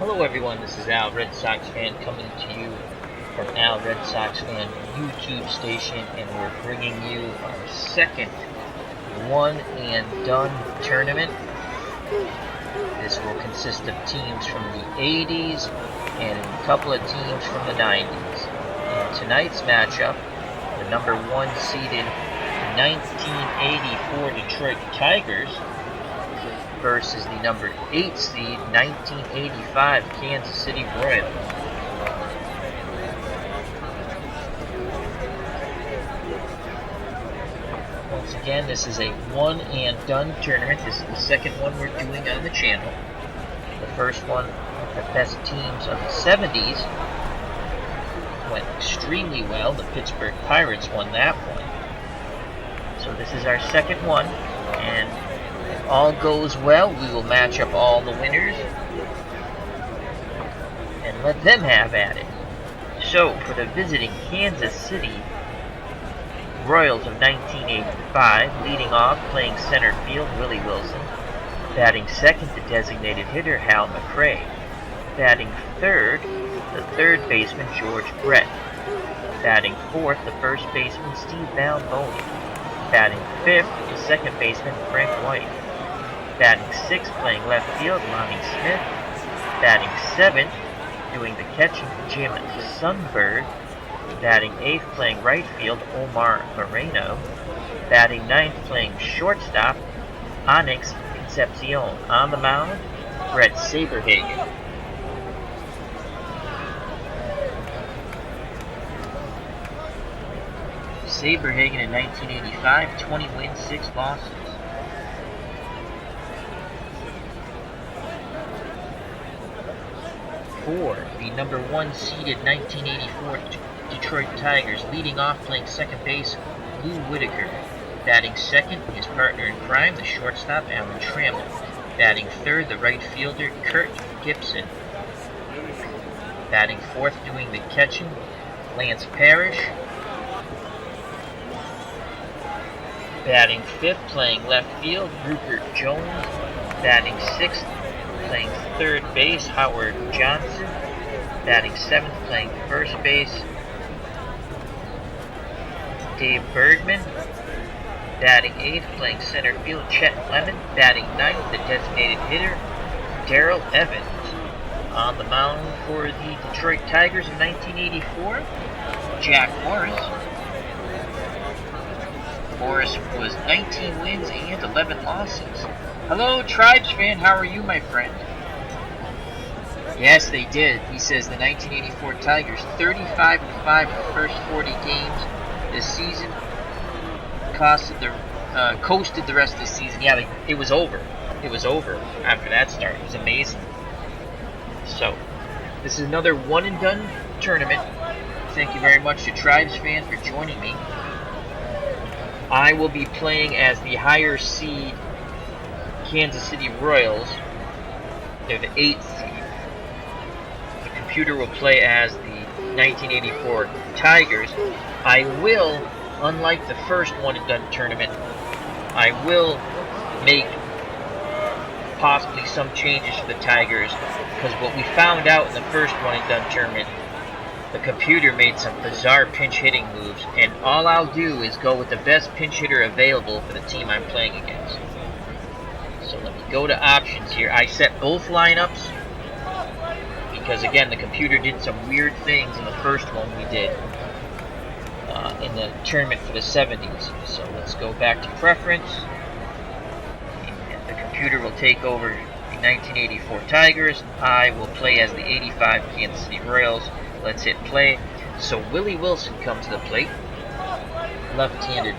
Hello everyone, this is Al, Red Sox fan, coming to you from Al Red Sox Fan YouTube station, and we're bringing you our second one and done tournament. This will consist of teams from the 80s and a couple of teams from the 90s. In tonight's matchup, the number 1 seeded 1984 Detroit Tigers versus the number 8 seed 1985 Kansas City Royals. Once again, this is a one and done tournament. This is the second one we're doing on the channel. The first one, the best teams of the 70s, went extremely well. The Pittsburgh Pirates won that one. So this is our second one, and all goes well, we will match up all the winners and let them have at it. So, for the visiting Kansas City Royals of 1985, leading off, playing center field, Willie Wilson. Batting second, the designated hitter, Hal McRae. Batting third, the third baseman, George Bret. Batting fourth, the first baseman, Steve Malboni. Batting fifth, the second baseman, Frank White. Batting sixth, playing left field, Lonnie Smith. Batting seventh, doing the catching, Jim Sundberg. Batting eighth, playing right field, Omar Moreno. Batting ninth, playing shortstop, Onyx Concepcion. On the mound, Bret Saberhagen. Saberhagen in 1985, 20 wins, 6 losses. For the number 1 seeded 1984 Detroit Tigers, leading off, playing second base, Lou Whitaker. Batting second, his partner in crime, the shortstop, Alan Trammell. Batting third, the right fielder, Kurt Gibson. Batting fourth, doing the catching, Lance Parrish. Batting fifth, playing left field, Rupert Jones. Batting sixth, playing third base, Howard Johnson. Batting seventh, playing first base, Dave Bergman. Batting eighth, playing center field, Chet Lemon. Batting ninth, the designated hitter, Darrell Evans. On the mound for the Detroit Tigers in 1984, Jack Morris. Morris was 19 wins and 11 losses. Hello, Tribes fan, how are you, my friend? Yes, they did. He says the 1984 Tigers, 35-5 the first 40 games this season, coasted the rest of the season. Yeah, it was over. It was over after that start. It was amazing. So, this is another one and done tournament. Thank you very much to Tribes fan for joining me. I will be playing as the higher seed Kansas City Royals. They're the 8th seed. The computer will play as the 1984 Tigers. I will, unlike the first one and done tournament, I will make possibly some changes for the Tigers, because what we found out in the first one and done tournament, the computer made some bizarre pinch hitting moves, and all I'll do is go with the best pinch hitter available for the team I'm playing against. So let me go to options here. I set both lineups because, again, the computer did some weird things in the first one we did in the tournament for the 70s. So let's go back to preference. And the computer will take over the 1984 Tigers. I will play as the 85 Kansas City Royals. Let's hit play. So Willie Wilson comes to the plate. Left-handed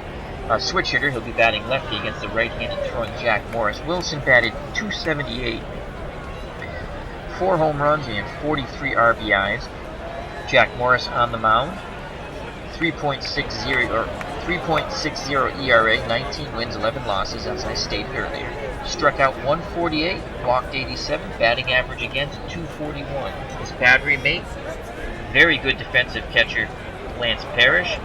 switch hitter. He'll be batting lefty against the right-handed throwing Jack Morris. Wilson batted .278, 4 home runs and 43 RBIs. Jack Morris on the mound, 3.60 ERA, 19 wins, 11 losses, as I stated earlier. Struck out 148, walked 87, batting average against .241. His battery mate, very good defensive catcher, Lance Parrish.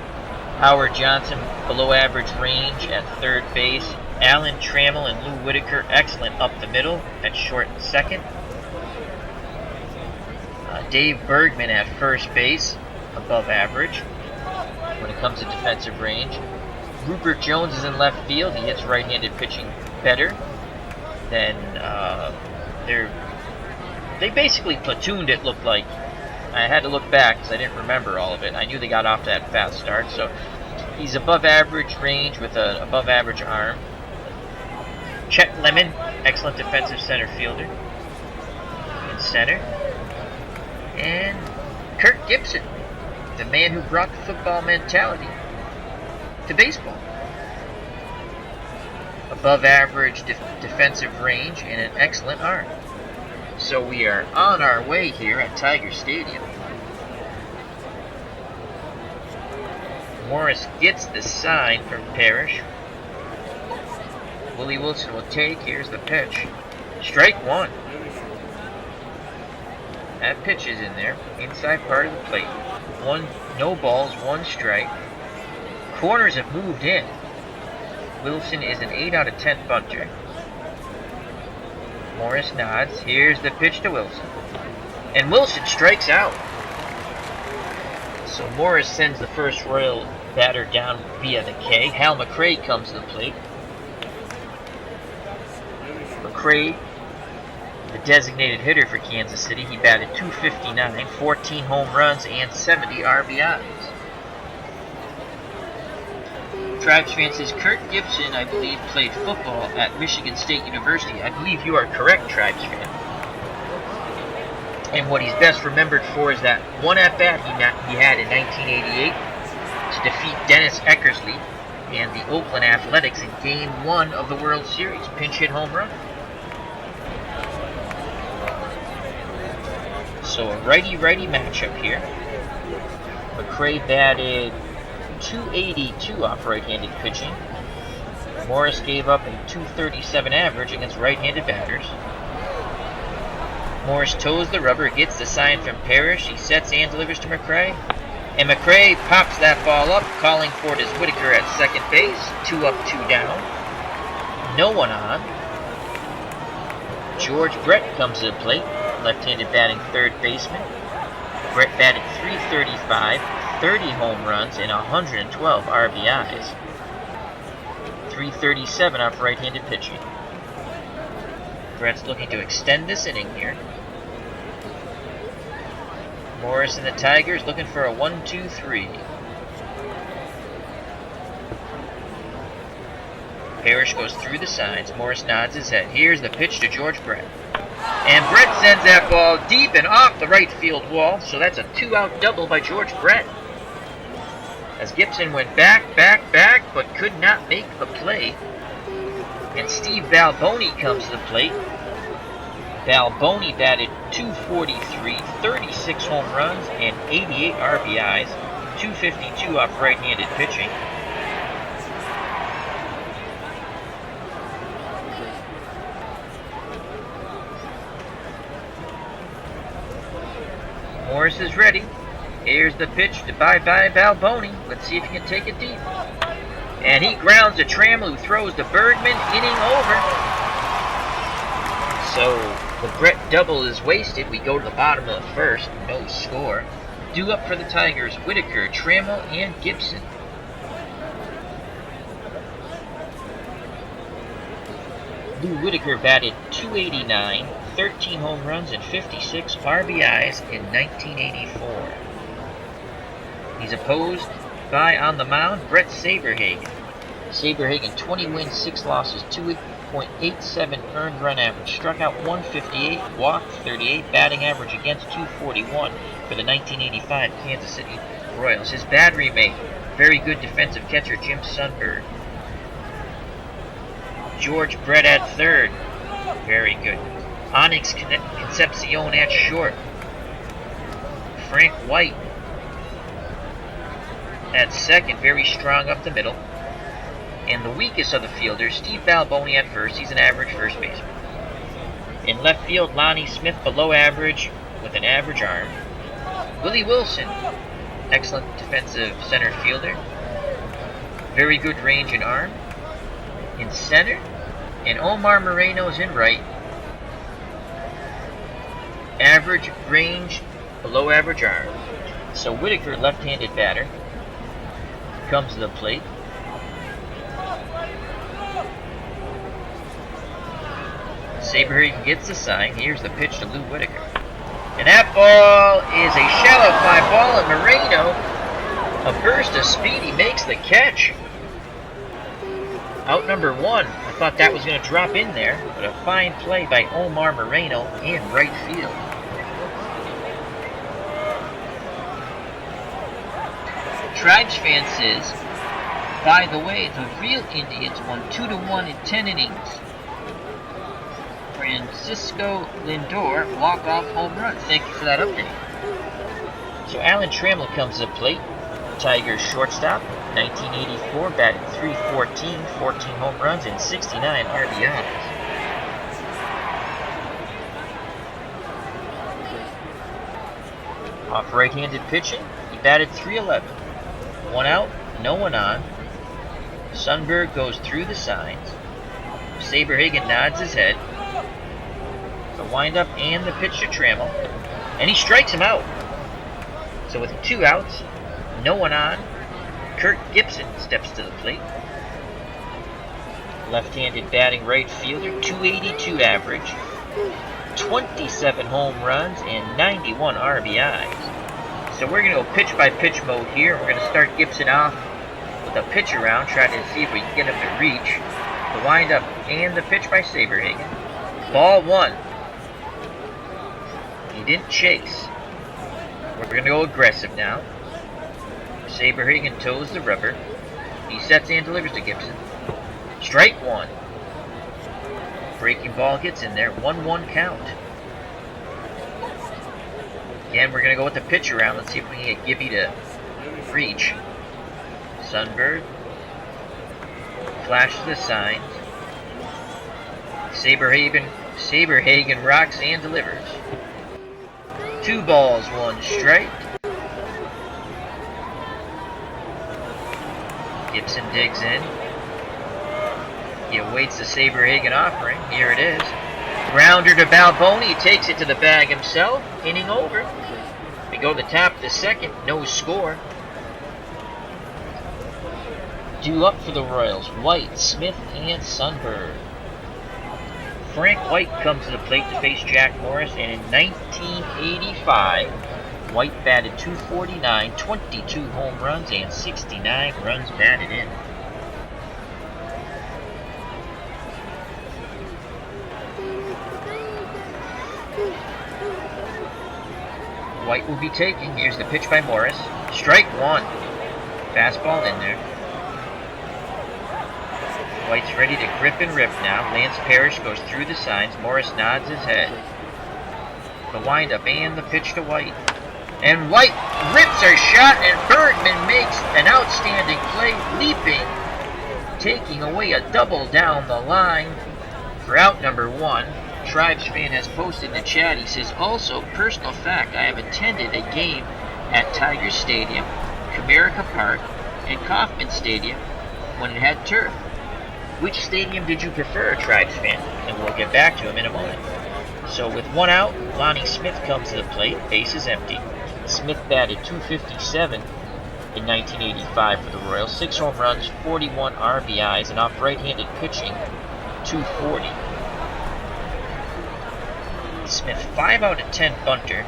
Howard Johnson, below average range at third base. Alan Trammell and Lou Whitaker, excellent up the middle at short and second. Dave Bergman at first base, above average when it comes to defensive range. Rupert Jones is in left field. He hits right-handed pitching better than they basically platooned it, looked like. I had to look back because I didn't remember all of it. I knew they got off to that fast start. So he's above average range with an above average arm. Chet Lemon, excellent defensive center fielder in center. And Kirk Gibson, the man who brought the football mentality to baseball. Above average defensive range and an excellent arm. So we are on our way here at Tiger Stadium. Morris gets the sign from Parrish. Willie Wilson will take. Here's the pitch. Strike one. That pitch is in there, inside part of the plate. No balls, one strike. Corners have moved in. Wilson is an 8 out of 10 bunter. Morris nods. Here's the pitch to Wilson. And Wilson strikes out. So Morris sends the first Royal batter down via the K. Hal McRae comes to the plate. McRae, the designated hitter for Kansas City, he batted .259, 14 home runs, and 70 RBIs. Tribes fan says Kirk Gibson, I believe, played football at Michigan State University. I believe you are correct, Tribes fan. And what he's best remembered for is that one at-bat he had in 1988 to defeat Dennis Eckersley and the Oakland Athletics in Game 1 of the World Series. Pinch hit home run. So a righty-righty matchup here. McRae batted .282 off right-handed pitching. Morris gave up a .237 average against right-handed batters. Morris toes the rubber, gets the sign from Parrish. He sets and delivers to McRae. And McRae pops that ball up, calling for it is Whitaker at second base. 2 up, 2 down. No one on. George Bret comes to the plate, left-handed batting third baseman. Bret batted .335, 30 home runs, and 112 RBIs. .337 off right-handed pitching. Bret's looking to extend this inning here. Morris and the Tigers looking for a 1-2-3. Parrish goes through the signs. Morris nods his head. Here's the pitch to George Bret. And Bret sends that ball deep and off the right field wall. So that's a 2-out double by George Bret. As Gibson went back, but could not make the play. And Steve Balboni comes to the plate. Balboni batted .243, 36 home runs, and 88 RBIs, .252 off right-handed pitching. Morris is ready. Here's the pitch to bye-bye Balboni. Let's see if he can take it deep. And he grounds to Trammell, who throws to Bergman, inning over. So the Bret double is wasted. We go to the bottom of the first, no score. Due up for the Tigers, Whitaker, Trammell, and Gibson. Lou Whitaker batted .289, 13 home runs, and 56 RBIs in 1984. He's opposed by, on the mound, Bret Saberhagen. Saberhagen, 20 wins, 6 losses, 2.87 earned run average. Struck out 158, walked 38, batting average against .241 for the 1985 Kansas City Royals. His battery mate, very good defensive catcher Jim Sundberg. George Bret at third, very good. Onyx Concepcion at short. Frank White at second, very strong up the middle. And the weakest of the fielders, Steve Balboni at first. He's an average first baseman. In left field, Lonnie Smith below average with an average arm. Willie Wilson, excellent defensive center fielder. Very good range and arm. In center, and Omar Moreno's in right. Average range below average arm. So Whitaker, left-handed batter, comes to the plate. Saberhagen gets the sign. Here's the pitch to Lou Whitaker. And that ball is a shallow fly ball, and Moreno, a burst of speed, he makes the catch. Out number one. I thought that was going to drop in there, but a fine play by Omar Moreno in right field. Tribes fan says, by the way, the real Indians won 2-1 in 10 innings. Francisco Lindor walk-off home run. Thank you for that update. So Alan Trammell comes to the plate. Tigers shortstop, 1984, batted .314, 14 home runs and 69 RBIs. Off right-handed pitching, he batted .311. 1 out, no one on. Sundberg goes through the signs. Saberhagen nods his head. The windup and the pitch to Trammell. And he strikes him out. So with 2 outs, no one on, Kirk Gibson steps to the plate. Left-handed batting right fielder, 282 average, 27 home runs, and 91 RBIs. So we're going to go pitch-by-pitch mode here. We're going to start Gibson off with a pitch around, try to see if we can get him to reach. The windup and the pitch by Saberhagen. Ball 1. He didn't chase. We're going to go aggressive now. Saberhagen toes the rubber. He sets and delivers to Gibson. Strike 1. Breaking ball gets in there. 1-1 count. Again, we're going to go with the pitch around. Let's see if we can get Gibby to reach. Sundberg flashes the signs. Saberhagen rocks and delivers. 2 balls, 1 strike. Gibson digs in. He awaits the Saberhagen offering. Here it is. Grounder to Balboni. He takes it to the bag himself. Inning over. We go to the top of the second. No score. Due up for the Royals. White, Smith, and Sundberg. Frank White comes to the plate to face Jack Morris. And in 1985, White batted .249, 22 home runs, and 69 runs batted in. White will be taking. Here's the pitch by Morris. Strike 1. Fastball in there. White's ready to grip and rip now. Lance Parrish goes through the signs. Morris nods his head. The windup and the pitch to White. And White rips her shot, and Bergman makes an outstanding play, leaping, taking away a double down the line for out number 1. Tribes fan has posted in the chat. He says, also, personal fact, I have attended a game at Tigers Stadium, Comerica Park, and Kauffman Stadium when it had turf. Which stadium did you prefer, Tribes fan? And we'll get back to him in a moment. So with 1 out, Lonnie Smith comes to the plate, base is empty. Smith batted .257 in 1985 for the Royals. 6 home runs, 41 RBIs, and off right-handed pitching, .240. Smith, 5 out of 10 bunter.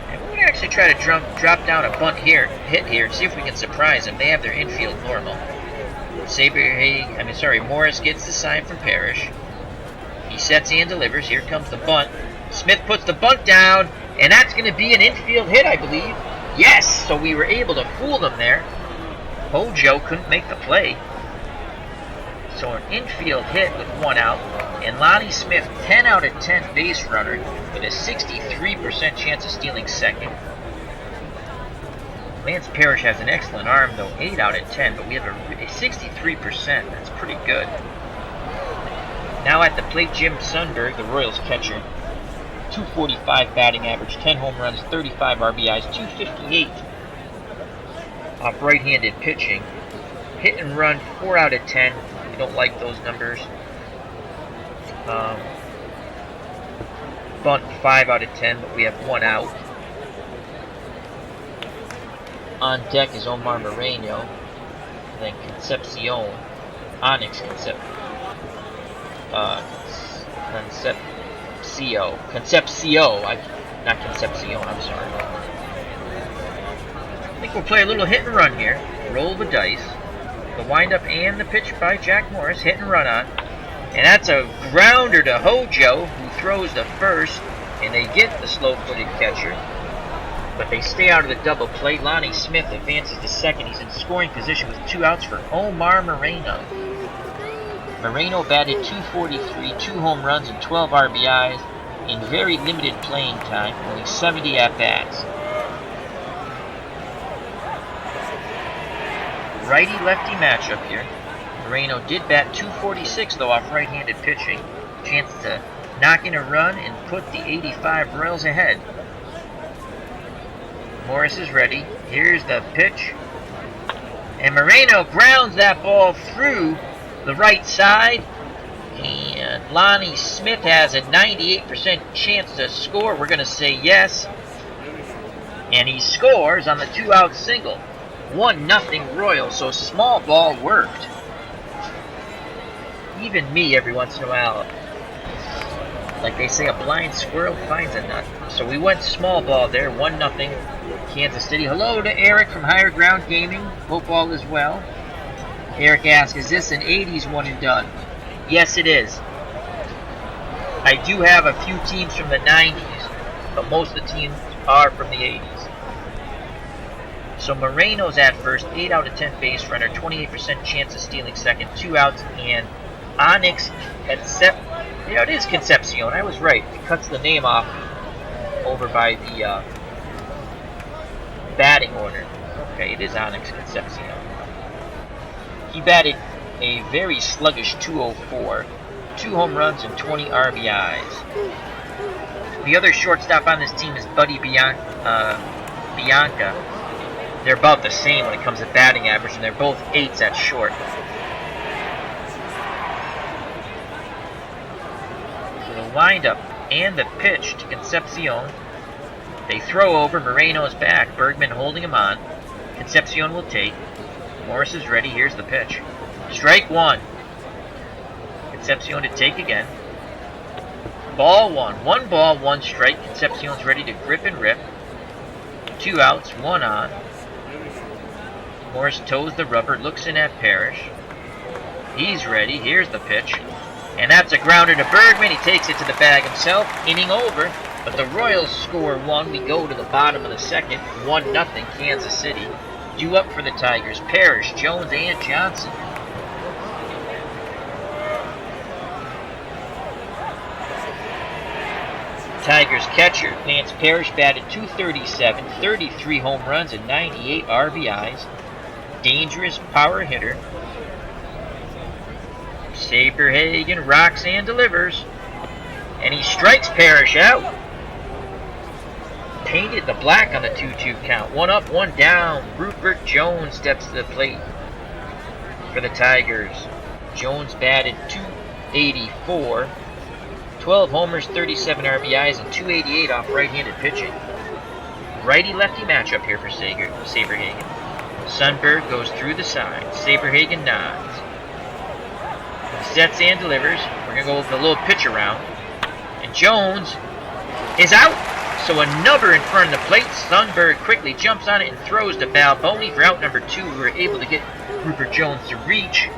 And we're going to actually try to drop down a bunt hit here, see if we can surprise them. They have their infield normal. Morris gets the sign from Parrish. He sets and delivers. Here comes the bunt. Smith puts the bunt down, and that's going to be an infield hit, I believe. Yes! So we were able to fool them there. Hojo couldn't make the play. So an infield hit with 1 out. And Lonnie Smith, 10 out of 10 base runner with a 63% chance of stealing second. Lance Parrish has an excellent arm, though, 8 out of 10, but we have a 63%. That's pretty good. Now at the plate, Jim Sundberg, the Royals catcher. .245 batting average, 10 home runs, 35 RBIs, .258 off right-handed pitching. Hit and run, 4 out of 10. We don't like those numbers. bunt 5 out of 10, but we have 1 out. On deck is Omar Moreno, and then Concepcion, Onyx Concepcio, not Concepcion, I'm sorry. I think we'll play a little hit and run here. Roll the dice. The windup and the pitch by Jack Morris. Hit and run on. And that's a grounder to Hojo, who throws the first. And they get the slow-footed catcher. But they stay out of the double play. Lonnie Smith advances to second. He's in scoring position with 2 outs for Omar Moreno. Moreno batted .243, 2 home runs and 12 RBIs in very limited playing time, only 70 at-bats. Righty-lefty matchup here. Moreno did bat .246 though off right-handed pitching. Chance to knock in a run and put the 85 Royals ahead. Morris is ready. Here's the pitch. And Moreno grounds that ball through the right side. And Lonnie Smith has a 98% chance to score. We're going to say yes. And he scores on the 2-out single. 1-0 Royals, so small ball worked. Even me, every once in a while, like they say, a blind squirrel finds a nut. So we went small ball there, 1-0 Kansas City. Hello to Eric from Higher Ground Gaming. Hope all is well. Eric asks, is this an 80s one and done? Yes, it is. I do have a few teams from the 90s, but most of the teams are from the 80s. So Moreno's at first, 8 out of 10 base runner, 28% chance of stealing second, 2 outs, and Onyx it is Concepcion, I was right. It cuts the name off over by the batting order. Okay, it is Onyx Concepcion. He batted a very sluggish .204, 2 home runs and 20 RBIs. The other shortstop on this team is Buddy Bianca. They're about the same when it comes to batting average, and they're both 8s at short. So the windup and the pitch to Concepcion. They throw over. Moreno's back. Bergman holding him on. Concepcion will take. Morris is ready. Here's the pitch. Strike 1. Concepcion to take again. Ball 1. 1 ball, 1 strike. Concepcion's ready to grip and rip. 2 outs, 1 on. Morris toes the rubber, looks in at Parrish. He's ready. Here's the pitch. And that's a grounder to Bergman. He takes it to the bag himself. Inning over. But the Royals score 1. We go to the bottom of the second. 1-0 Kansas City. Due up for the Tigers. Parrish, Jones, and Johnson. Tigers catcher Lance Parrish batted .237, 33 home runs and 98 RBIs. Dangerous power hitter. Saberhagen rocks and delivers. And he strikes Parrish out. Painted the black on the 2-2 count. 1 up, 1 down. Rupert Jones steps to the plate for the Tigers. Jones batted .284. 12 homers, 37 RBIs, and .288 off right-handed pitching. Righty-lefty matchup here for Saberhagen. Sundberg goes through the side. Saberhagen nods. He sets and delivers. We're going to go with a little pitch around. And Jones is out. So another in front of the plate. Sundberg quickly jumps on it and throws to Balboni for out number 2. We were able to get Rupert Jones to reach.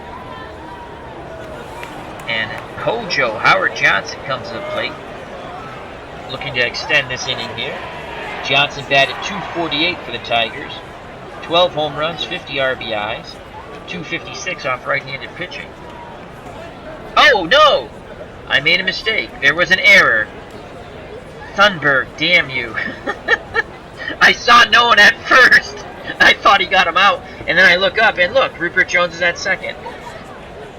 And Hojo, Howard Johnson, comes to the plate, looking to extend this inning here. Johnson batted .248 for the Tigers. 12 home runs, 50 RBIs, .256 off right-handed pitching. Oh, no! I made a mistake. There was an error. Sundberg, damn you. I saw no one at first. I thought he got him out. And then I look up, and look, Rupert Jones is at second.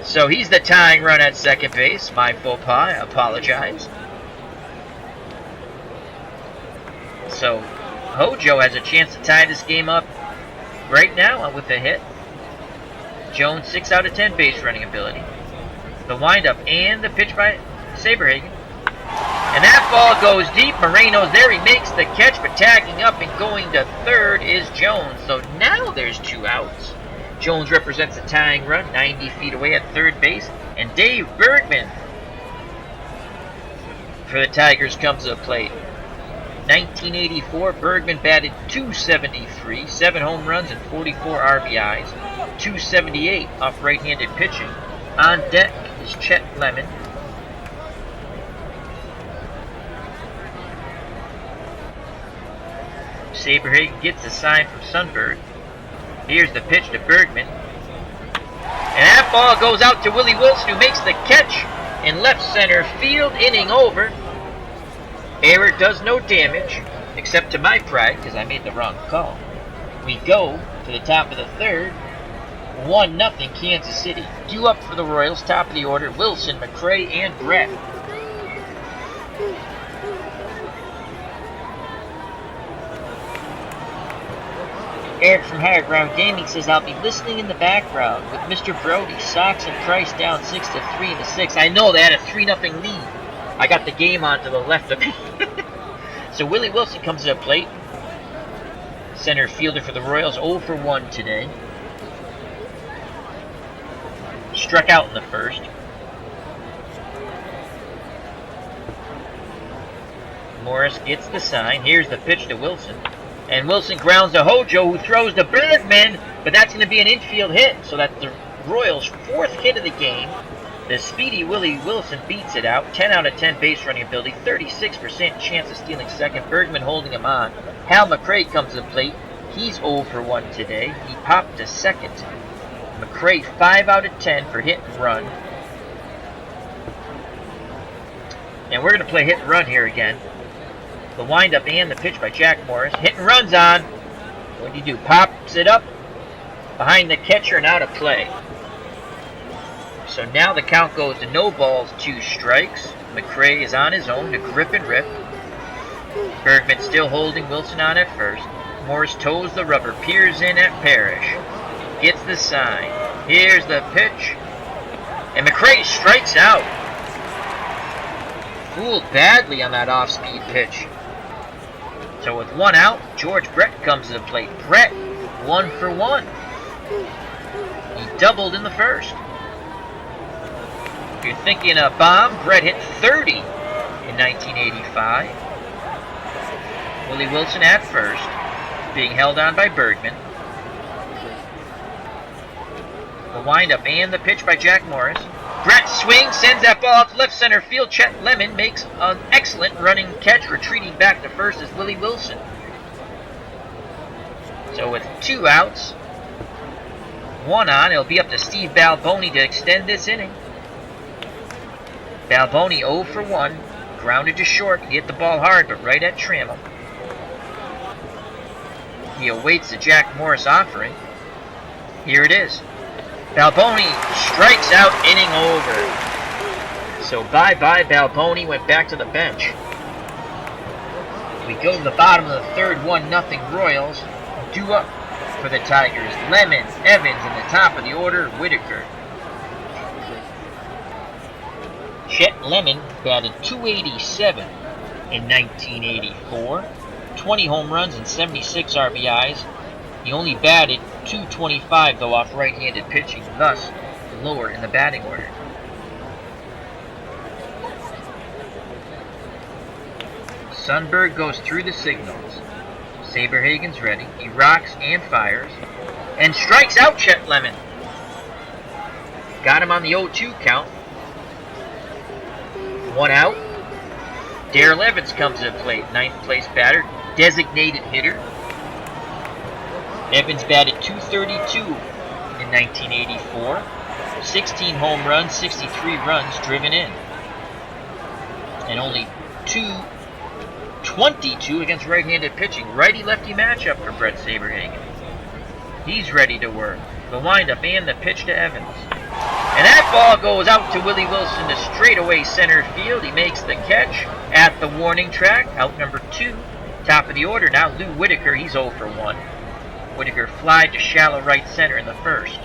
So he's the tying run at second base. My faux pas. I apologize. So Hojo has a chance to tie this game up right now with a hit. Jones 6 out of 10 base running ability. The windup and the pitch by Saberhagen. And that ball goes deep. Moreno's there. He makes the catch, but tagging up and going to third is Jones. So now there's 2 outs. Jones represents a tying run, 90 feet away at third base. And Dave Bergman for the Tigers comes to the plate. 1984, Bergman batted .273, 7 home runs and 44 RBIs. .278 off right-handed pitching. On deck is Chet Lemon. Saberhagen gets a sign from Sundberg. Here's the pitch to Bergman. And that ball goes out to Willie Wilson, who makes the catch in left center field. Inning over. Error does no damage, except to my pride, because I made the wrong call. We go to the top of the third. 1-0 Kansas City. Due up for the Royals, top of the order, Wilson, McRae, and Bret. Eric from Higher Ground Gaming says, I'll be listening in the background with Mr. Brody. Sox and Price down 6-3 in the 6th. I know they had a 3-0 lead. I got the game on to the left of me. So Willie Wilson comes to the plate. Center fielder for the Royals, 0 for 1 today. Struck out in the first. Morris gets the sign. Here's the pitch to Wilson. And Wilson grounds to Hojo, who throws to Bergman, but that's going to be an infield hit, so that's the Royals' 4th hit of the game. The speedy Willie Wilson beats it out. 10 out of 10 base running ability, 36% chance of stealing second. Bergman holding him on. Hal McRae comes to the plate. He's 0 for 1 today. He popped to second. McRae 5 out of 10 for hit and run. And we're going to play hit and run here again. The windup and the pitch by Jack Morris. Hit and run's on. What do you do? Pops it up behind the catcher and out of play. So now the count goes to no balls, 2 strikes. McRae is on his own to grip and rip. Bergman still holding Wilson on at first. Morris toes the rubber, peers in at Parrish. Gets the sign. Here's the pitch. And McRae strikes out. Fooled badly on that off-speed pitch. So with 1 out, George Bret comes to the plate. Bret, 1 for 1. He doubled in the first. If you're thinking a bomb, Bret hit 30 in 1985. Willie Wilson at first, being held on by Bergman. The windup and the pitch by Jack Morris. Bret swings, sends that ball out to left center field. Chet Lemon makes an excellent running catch. Retreating back to first is Willie Wilson. So with 2 outs, 1 on, it'll be up to Steve Balboni to extend this inning. Balboni 0 for 1. Grounded to short. He hit the ball hard, but right at Trammell. He awaits the Jack Morris offering. Here it is. Balboni strikes out, inning over. So bye-bye Balboni, went back to the bench. We go to the bottom of the third, 1-0 Royals. Due up for the Tigers. Lemon, Evans in the top of the order, Whitaker. Chet Lemon batted .287 in 1984. 20 home runs and 76 RBIs. He only batted .225 though off right-handed pitching, thus lower in the batting order. Sundberg goes through the signals. Saberhagen's ready. He rocks and fires. And strikes out Chet Lemon. Got him on the 0-2 count. 1 out. Darrell Evans comes to the plate. 9th place batter. Designated hitter. Evans batted .232 in 1984. 16 home runs, 63 runs driven in. And only .222 against right-handed pitching. Righty-lefty matchup for Bret Saberhagen. He's ready to work. The windup and the pitch to Evans. And that ball goes out to Willie Wilson to straightaway center field. He makes the catch at the warning track. Out number 2. Top of the order now, Lou Whitaker. He's 0 for 1. Whitaker flied to shallow right center in the first.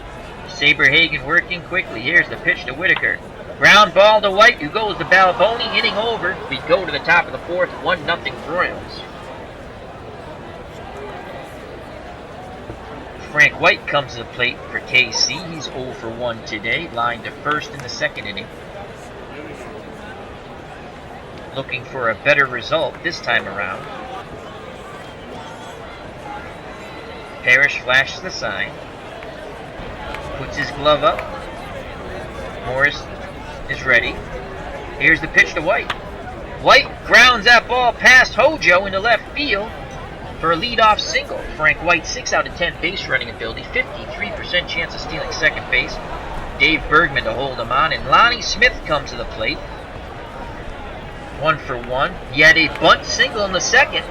Saberhagen working quickly. Here's the pitch to Whitaker. Ground ball to White, who goes to Balboni, inning over. We go to the top of the fourth, 1-0 Royals. Frank White comes to the plate for KC. He's 0 for 1 today, lined to first in the second inning. Looking for a better result this time around. Parrish flashes the sign. Puts his glove up. Morris is ready. Here's the pitch to White. White grounds that ball past Hojo into left field for a leadoff single. Frank White, 6 out of 10 base running ability, 53% chance of stealing second base. Dave Bergman to hold him on, and Lonnie Smith comes to the plate. 1 for 1. He had a bunt single in the second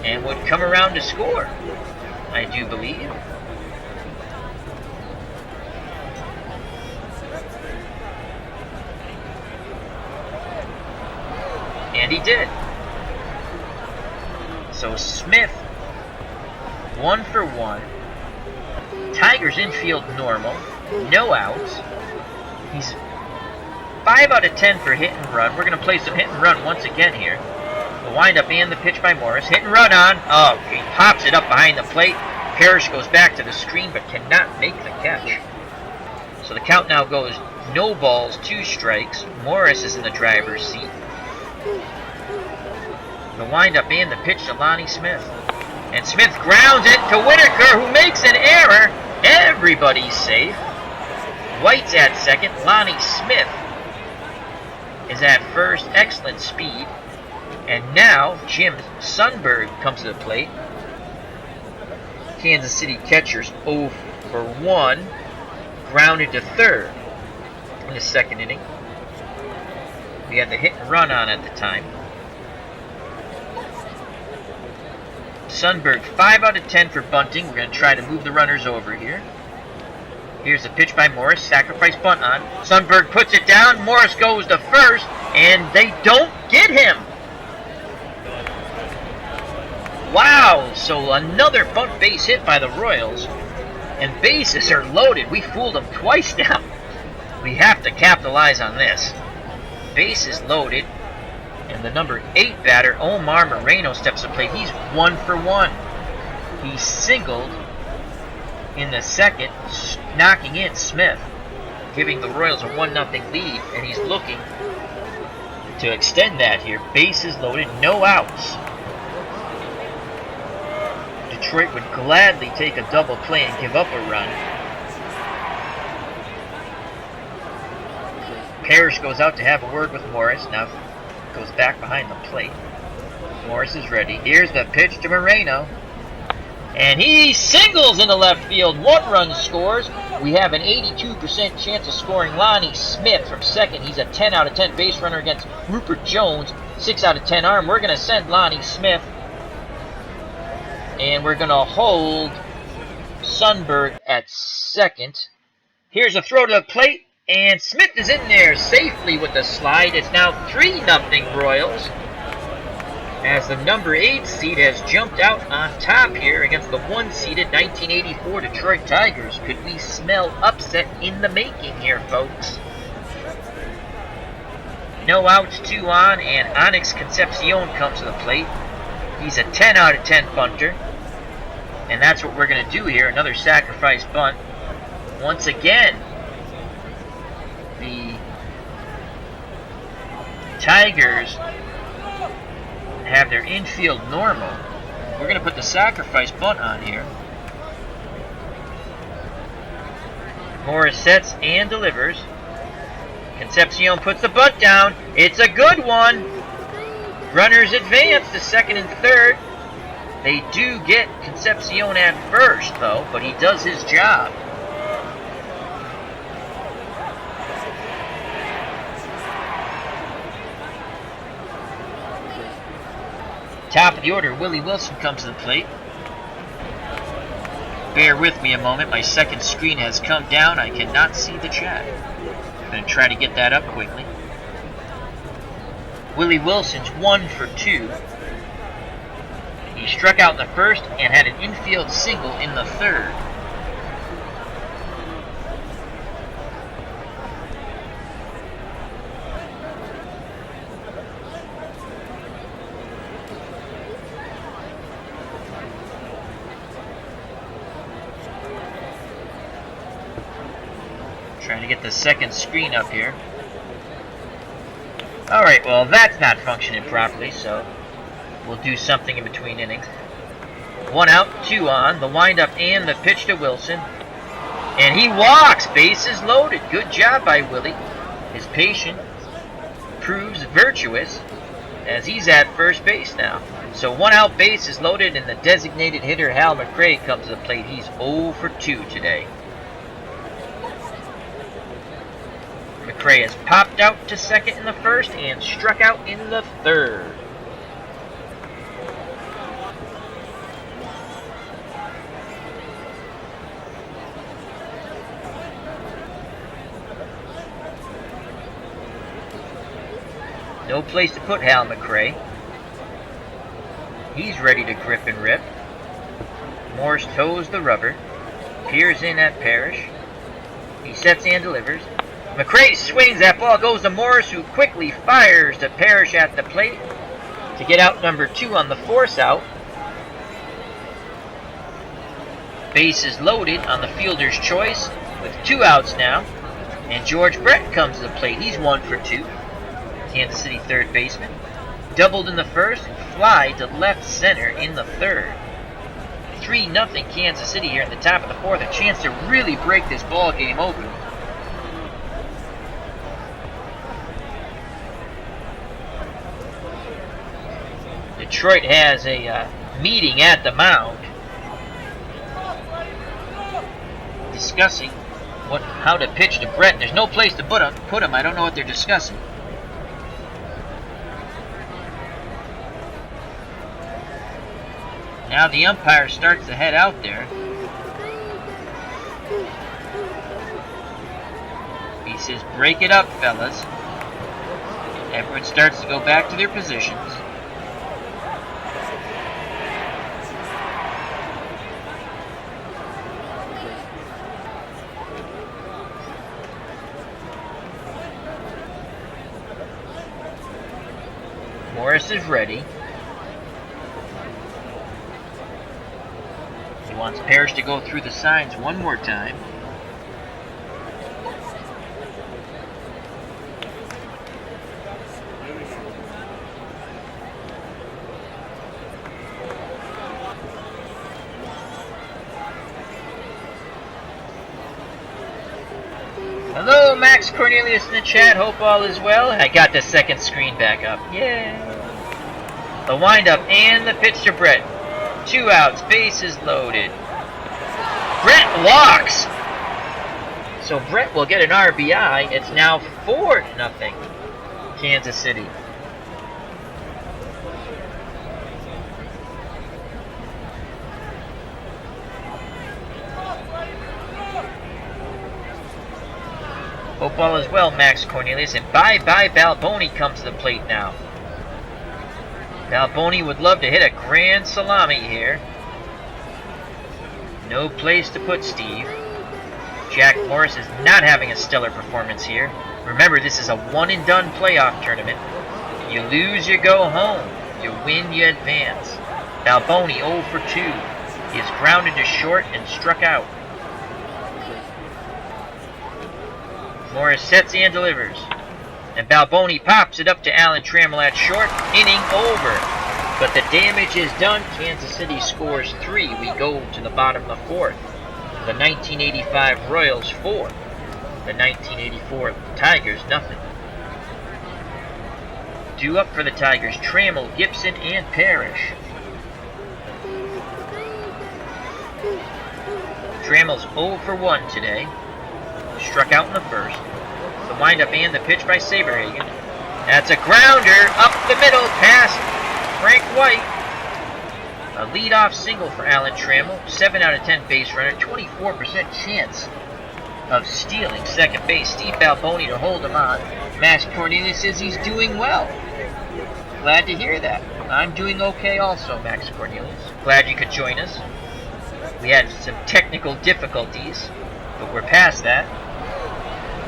and would come around to score, I do believe. And he did. So Smith, 1 for 1. Tigers infield normal. No outs. He's 5 out of 10 for hit and run. We're going to play some hit and run once again here. The windup and the pitch by Morris. Hit and run on. Oh, he pops it up behind the plate. Parrish goes back to the screen but cannot make the catch. So the count now goes no balls, 2 strikes. Morris is in the driver's seat. The windup and the pitch to Lonnie Smith. And Smith grounds it to Whitaker, who makes an error. Everybody's safe. White's at second. Lonnie Smith is at first. Excellent speed. And now Jim Sundberg comes to the plate. Kansas City catchers 0 for 1. Grounded to third in the second inning. We had the hit and run on at the time. Sundberg, 5 out of 10 for bunting. We're going to try to move the runners over here. Here's the pitch by Morris. Sacrifice bunt on. Sundberg puts it down. Morris goes to first, and they don't get him. Wow, so another bunt base hit by the Royals. And bases are loaded. We fooled them twice now. We have to capitalize on this. Bases loaded. And the number 8 batter, Omar Moreno, steps to the plate. He's 1 for 1. He singled in the second, knocking in Smith, giving the Royals a 1-0 lead. And he's looking to extend that here. Bases loaded, no outs. Detroit would gladly take a double play and give up a run. Parrish goes out to have a word with Morris. Now goes back behind the plate. Morris is ready. Here's the pitch to Moreno. And he singles into left field. 1 run scores. We have an 82% chance of scoring Lonnie Smith from second. He's a 10 out of 10 base runner against Rupert Jones. 6 out of 10 arm. We're going to send Lonnie Smith. And we're going to hold Sundberg at second. Here's a throw to the plate. And Smith is in there safely with the slide. It's now 3-0 Royals, as the number 8 seed has jumped out on top here against the 1-seeded 1984 Detroit Tigers. Could we smell upset in the making here, folks? No outs, 2 on, and Onyx Concepcion comes to the plate. He's a 10 out of 10 bunter. And that's what we're going to do here. Another sacrifice bunt. Once again, the Tigers have their infield normal. We're going to put the sacrifice bunt on here. Morris sets and delivers. Concepcion puts the bunt down. It's a good one. Runners advance to second and third. They do get Concepcion at first, though, but he does his job. Top of the order, Willie Wilson comes to the plate. Bear with me a moment. My second screen has come down. I cannot see the chat. I'm going to try to get that up quickly. Willie Wilson's 1 for 2. He struck out in the first and had an infield single in the third. Trying to get the second screen up here. Alright, well that's not functioning properly, so we'll do something in between innings. 1 out, 2 on. The windup and the pitch to Wilson. And he walks. Bases loaded. Good job by Willie. His patience proves virtuous as he's at first base now. So 1 out, bases loaded, and the designated hitter Hal McRae comes to the plate. He's 0 for 2 today. McRae has popped out to second in the first and struck out in the third. No place to put Hal McRae. He's ready to grip and rip. Morris toes the rubber. Peers in at Parrish. He sets and delivers. McRae swings. That ball goes to Morris, who quickly fires to Parrish at the plate to get out number 2 on the force out. Bases loaded on the fielder's choice with 2 outs now. And George Bret comes to the plate. He's 1 for 2. Kansas City third baseman. Doubled in the first and fly to left center in the third. 3-0 Kansas City here in the top of the fourth. A chance to really break this ball game open. Detroit has a meeting at the mound discussing how to pitch to Bret. There's no place to put him. I don't know what they're discussing. Now the umpire starts to head out there. He says, break it up, fellas. Everyone starts to go back to their positions. Morris is ready. He wants Parrish to go through the signs one more time. Hello, Max Cornelius in the chat. Hope all is well. I got the second screen back up. Yay! The windup and the pitch to Bret. 2 outs, bases loaded. Bret walks! So Bret will get an RBI. It's now 4-0 Kansas City. Hope all is well, Max Cornelius. And bye-bye Balboni comes to the plate now. Balboni would love to hit a grand salami here. No place to put Steve. Jack Morris is not having a stellar performance here. Remember, this is a one-and-done playoff tournament. You lose, you go home. You win, you advance. Balboni 0 for 2. He is grounded to short and struck out. Morris sets and delivers. And Balboni pops it up to Alan Trammell at short. Inning over. But the damage is done. Kansas City scores 3. We go to the bottom of the fourth. The 1985 Royals 4. The 1984 Tigers nothing. 2 up for the Tigers. Trammell, Gibson, and Parrish. Trammell's 0 for 1 today. Struck out in the first. The windup and the pitch by Saberhagen. That's a grounder up the middle past Frank White. A leadoff single for Alan Trammell. 7 out of 10 base runner. 24% chance of stealing second base. Steve Balboni to hold him on. Max Cornelius says he's doing well. Glad to hear that. I'm doing okay also, Max Cornelius. Glad you could join us. We had some technical difficulties, but we're past that.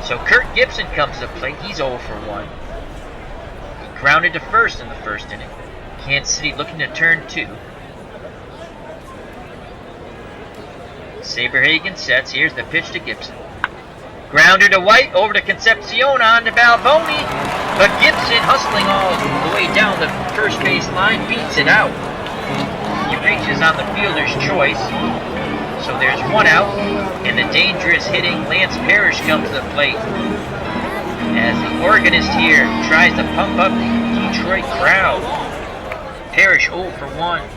So Kurt Gibson comes to plate. He's 0 for 1. He grounded to first in the first inning. Kansas City looking to turn 2. Saberhagen sets. Here's the pitch to Gibson. Grounder to White, over to Concepcion, on to Balboni. But Gibson, hustling all the way down the first base line, beats it out. He reaches on the fielder's choice. So there's one out, and the dangerous hitting Lance Parrish comes to the plate. As the organist here tries to pump up the Detroit crowd. Parrish 0 for 1,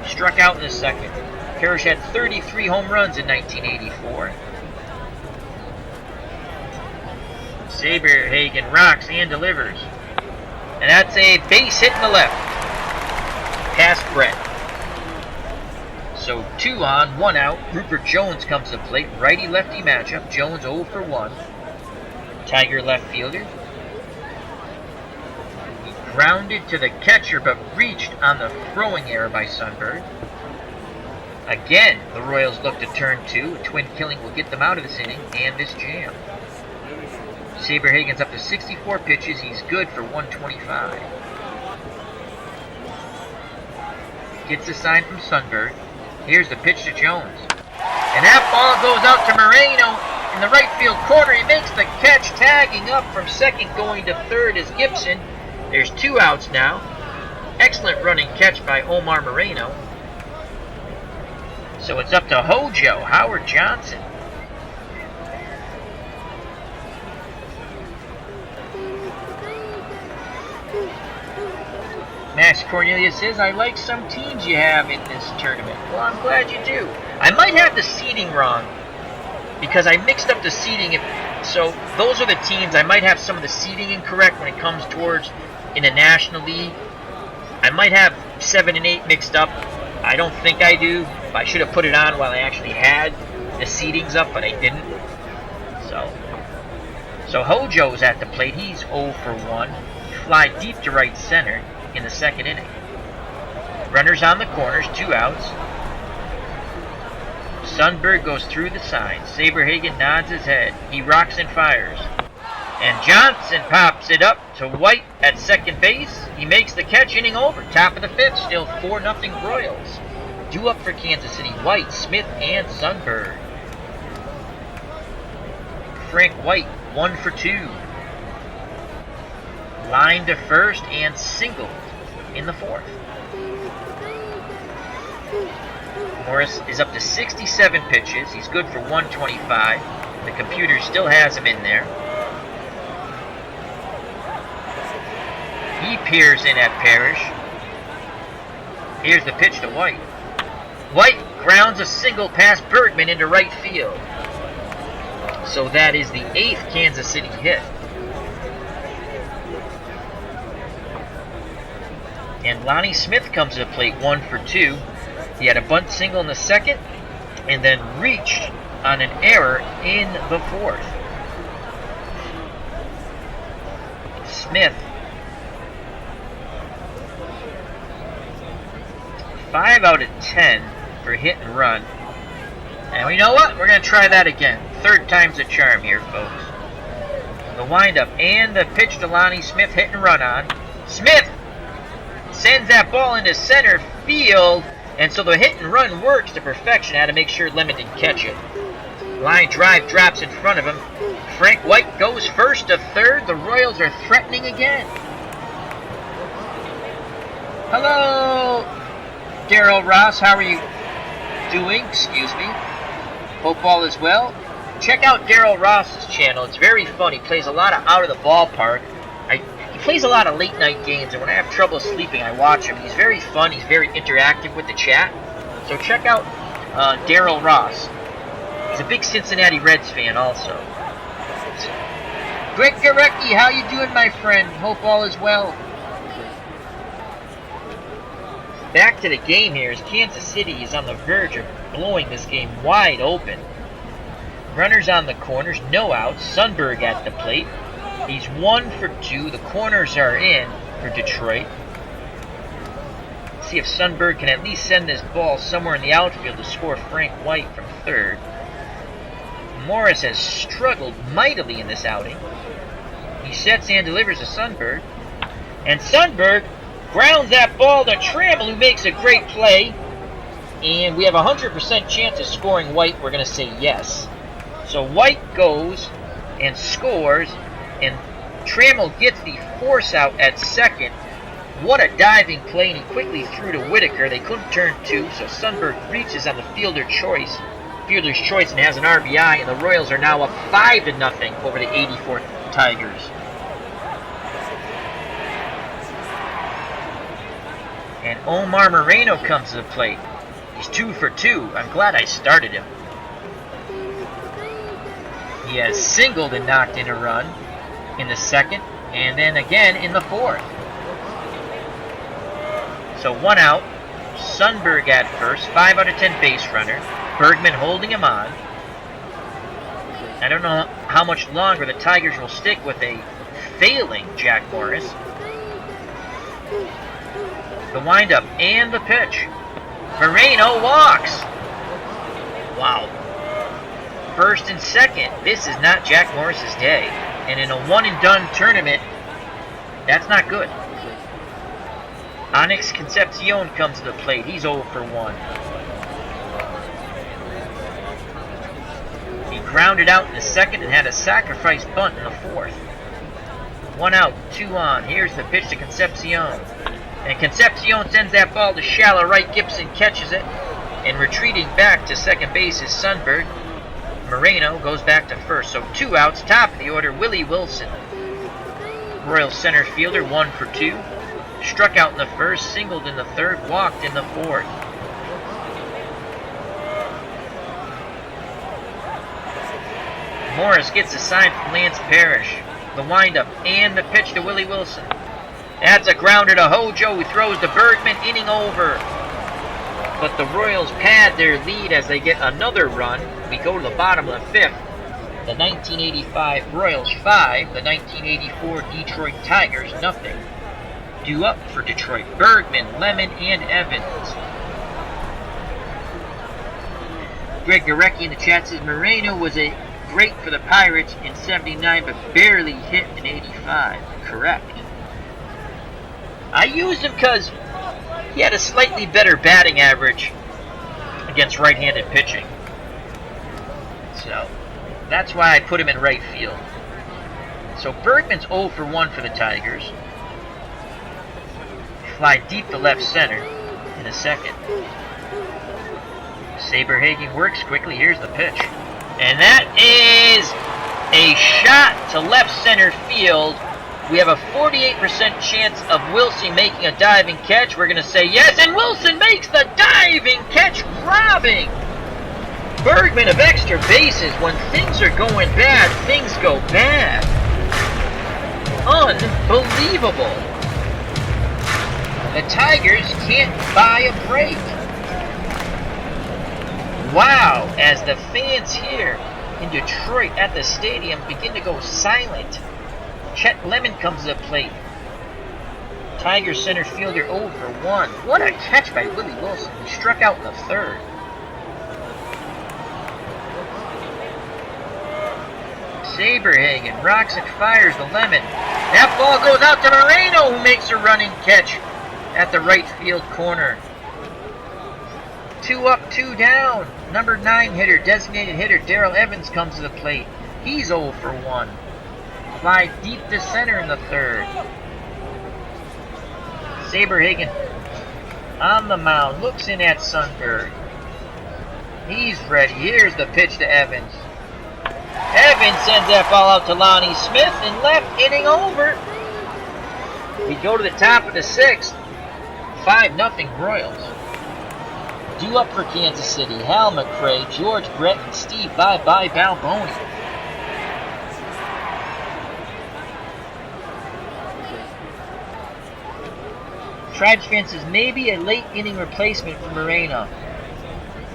struck out in the second. Parrish had 33 home runs in 1984. Saberhagen rocks and delivers. And that's a base hit in the left. Past Bret. So 2 on, 1 out. Rupert Jones comes to the plate. Righty-lefty matchup. Jones 0 for 1. Tiger left fielder. He grounded to the catcher but reached on the throwing error by Sundberg. Again, the Royals look to turn 2. A twin killing will get them out of this inning and this jam. Saberhagen's up to 64 pitches. He's good for 125. Gets a sign from Sundberg. Here's the pitch to Jones. And that ball goes out to Moreno in the right field corner. He makes the catch, tagging up from second, going to third is Gibson. There's 2 outs now. Excellent running catch by Omar Moreno. So it's up to Hojo, Howard Johnson. Max Cornelius says, I like some teams you have in this tournament. Well, I'm glad you do. I might have the seeding wrong because I mixed up the seeding. So those are the teams. I might have some of the seeding incorrect when it comes towards in the National League. I might have 7 and 8 mixed up. I don't think I do. I should have put it on while I actually had the seedings up, but I didn't. So Hojo's at the plate. He's 0 for 1. Fly deep to right center in the second inning. Runners on the corners, 2 outs. Sundberg goes through the sign. Saberhagen nods his head. He rocks and fires. And Johnson pops it up to White at second base. He makes the catch, inning over. Top of the 5th, still 4-0 Royals. Due up for Kansas City, White, Smith, and Sundberg. Frank White, 1 for 2. Line to first and singled in the 4th. Morris is up to 67 pitches. He's good for 125. The computer still has him in there. He peers in at Parrish. Here's the pitch to White. White grounds a single past Bergman into right field. So that is the 8th Kansas City hit. And Lonnie Smith comes to the plate, 1 for 2. He had a bunt single in the second and then reached on an error in the 4th. Smith, 5 out of 10 for hit and run. And you know what? We're going to try that again. 3rd time's a charm here, folks. The windup and the pitch to Lonnie Smith, hit and run on. Smith sends that ball into center field, and so the hit and run works to perfection. Had to make sure Lemon didn't catch it. Line drive drops in front of him. Frank White goes first to third. The Royals are threatening again. Hello, Daryl Ross. How are you doing? Excuse me. Hope all is well. Check out Daryl Ross's channel. It's very fun. He plays a lot of out of the ballpark. He plays a lot of late night games, and when I have trouble sleeping, I watch him. He's very fun. He's very interactive with the chat. So check out Daryl Ross. He's a big Cincinnati Reds fan also. Greg Garecki, how you doing, my friend? Hope all is well. Back to the game here as Kansas City is on the verge of blowing this game wide open. Runners on the corners, no outs. Sundberg at the plate. He's 1 for 2. The corners are in for Detroit. See if Sundberg can at least send this ball somewhere in the outfield to score Frank White from third. Morris has struggled mightily in this outing. He sets and delivers to Sundberg. And Sundberg grounds that ball to Trammell, who makes a great play. And we have a 100% chance of scoring White. We're going to say yes. So White goes and scores, and Trammell gets the force out at second. What a diving play, and he quickly threw to Whitaker. They couldn't turn two, so Sundberg reaches on the fielder's choice, and has an RBI, and the Royals are now up 5-0 over the 84 Tigers. And Omar Moreno comes to the plate. He's 2 for 2. I'm glad I started him. He has singled and knocked in a run in the second, and then again in the fourth. So 1 out. Sundberg at first, 5 out of 10 base runner. Bergman holding him on. I don't know how much longer the Tigers will stick with a failing Jack Morris. The windup and the pitch. Moreno walks. Wow. First and second. This is not Jack Morris's day. And in a one-and-done tournament, that's not good. Onyx Concepcion comes to the plate. He's 0 for 1. He grounded out in the second and had a sacrifice bunt in the fourth. 1 out, 2 on. Here's the pitch to Concepcion. And Concepcion sends that ball to shallow right. Gibson catches it. And retreating back to second base is Sundberg. Moreno goes back to first. So 2 outs, top of the order, Willie Wilson. Royal center fielder, 1 for 2. Struck out in the first, singled in the third, walked in the fourth. Morris gets a sign from Lance Parrish. The windup and the pitch to Willie Wilson. That's a grounder to Hojo, who throws to Bergman, inning over. But the Royals pad their lead as they get another run. We go to the bottom of the fifth. The 1985 Royals 5, the 1984 Detroit Tigers nothing. Due up for Detroit: Bergman, Lemon, and Evans. Greg Gorecki in the chat says Moreno was great for the Pirates in 79, but barely hit in 85. Correct. I used him because he had a slightly better batting average against right-handed pitching. So that's why I put him in right field. So Bergman's 0 for 1 for the Tigers. Fly deep to left center in a second. Saberhagen works quickly. Here's the pitch. And that is a shot to left center field. We have a 48% chance of Wilson making a diving catch. We're going to say yes, and Wilson makes the diving catch, robbing Bergman of extra bases. When things are going bad, things go bad. Unbelievable. The Tigers can't buy a break. Wow, as the fans here in Detroit at the stadium begin to go silent. Chet Lemon comes to the plate. Tigers center fielder 0 for 1. What a catch by Willie Wilson. He struck out in the third. Saberhagen rocks and fires the Lemon. That ball goes out to Moreno, who makes a running catch at the right field corner. 2 up, 2 down. Number 9 hitter, designated hitter Darrell Evans comes to the plate. He's 0 for 1. Fly deep to center in the third. Saberhagen on the mound, looks in at Sundberg. He's ready. Here's the pitch to Evans. Evans sends that ball out to Lonnie Smith in left, inning over. We go to the top of the sixth. 5-0 Royals. Due up for Kansas City: Hal McRae, George Brett, and Steve Bye-Bye Balboni. Tribes fan says maybe a late inning replacement for Moreno.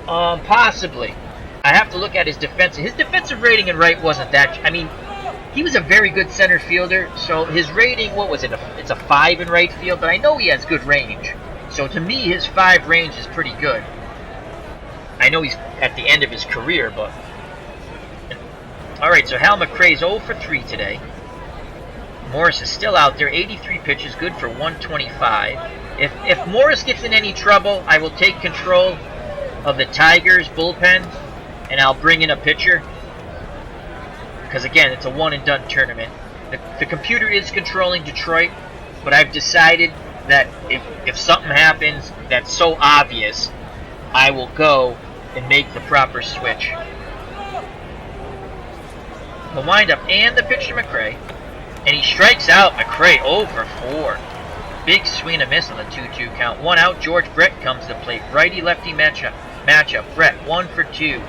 Possibly. I have to look at his defensive. His defensive rating in right wasn't that. I mean, he was a very good center fielder. So his rating, what was it? It's a 5 in right field, but I know he has good range. So to me, his 5 range is pretty good. I know he's at the end of his career, but all right. So Hal McRae's 0 for 3 today. Morris is still out there, 83 pitches, good for 125. If Morris gets in any trouble, I will take control of the Tigers bullpen, and I'll bring in a pitcher. because again, it's a one-and-done tournament. The computer is controlling Detroit, but I've decided that if something happens that's so obvious, I will go and make the proper switch. The windup and the pitch to McRae, and he strikes out McRae 0 for 4. Big swing and a miss on the 2-2 count. 1 out. George Bret comes to plate. Righty-lefty matchup. Bret 1 for 2.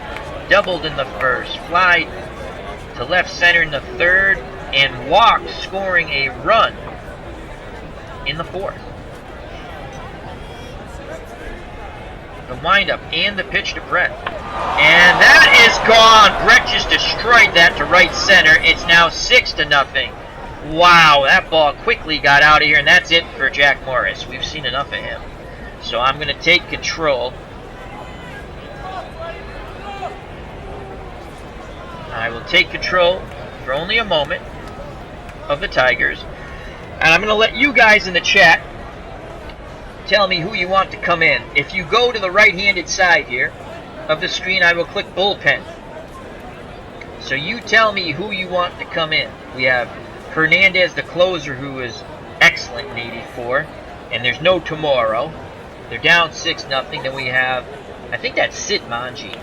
Doubled in the first. Fly to left center in the third, and walked, scoring a run in the fourth. The windup and the pitch to Bret. And that is gone. Bret just destroyed that to right center. It's now 6-0. Wow, that ball quickly got out of here, and that's it for Jack Morris. We've seen enough of him. So I'm going to take control. I will take control for only a moment of the Tigers. And I'm going to let you guys in the chat tell me who you want to come in. If you go to the right-handed side here of the screen, I will click bullpen. So you tell me who you want to come in. We have Hernandez, the closer, who is excellent in 84, and there's no tomorrow. They're down 6-0. Then we have, I think that's Sid Manji.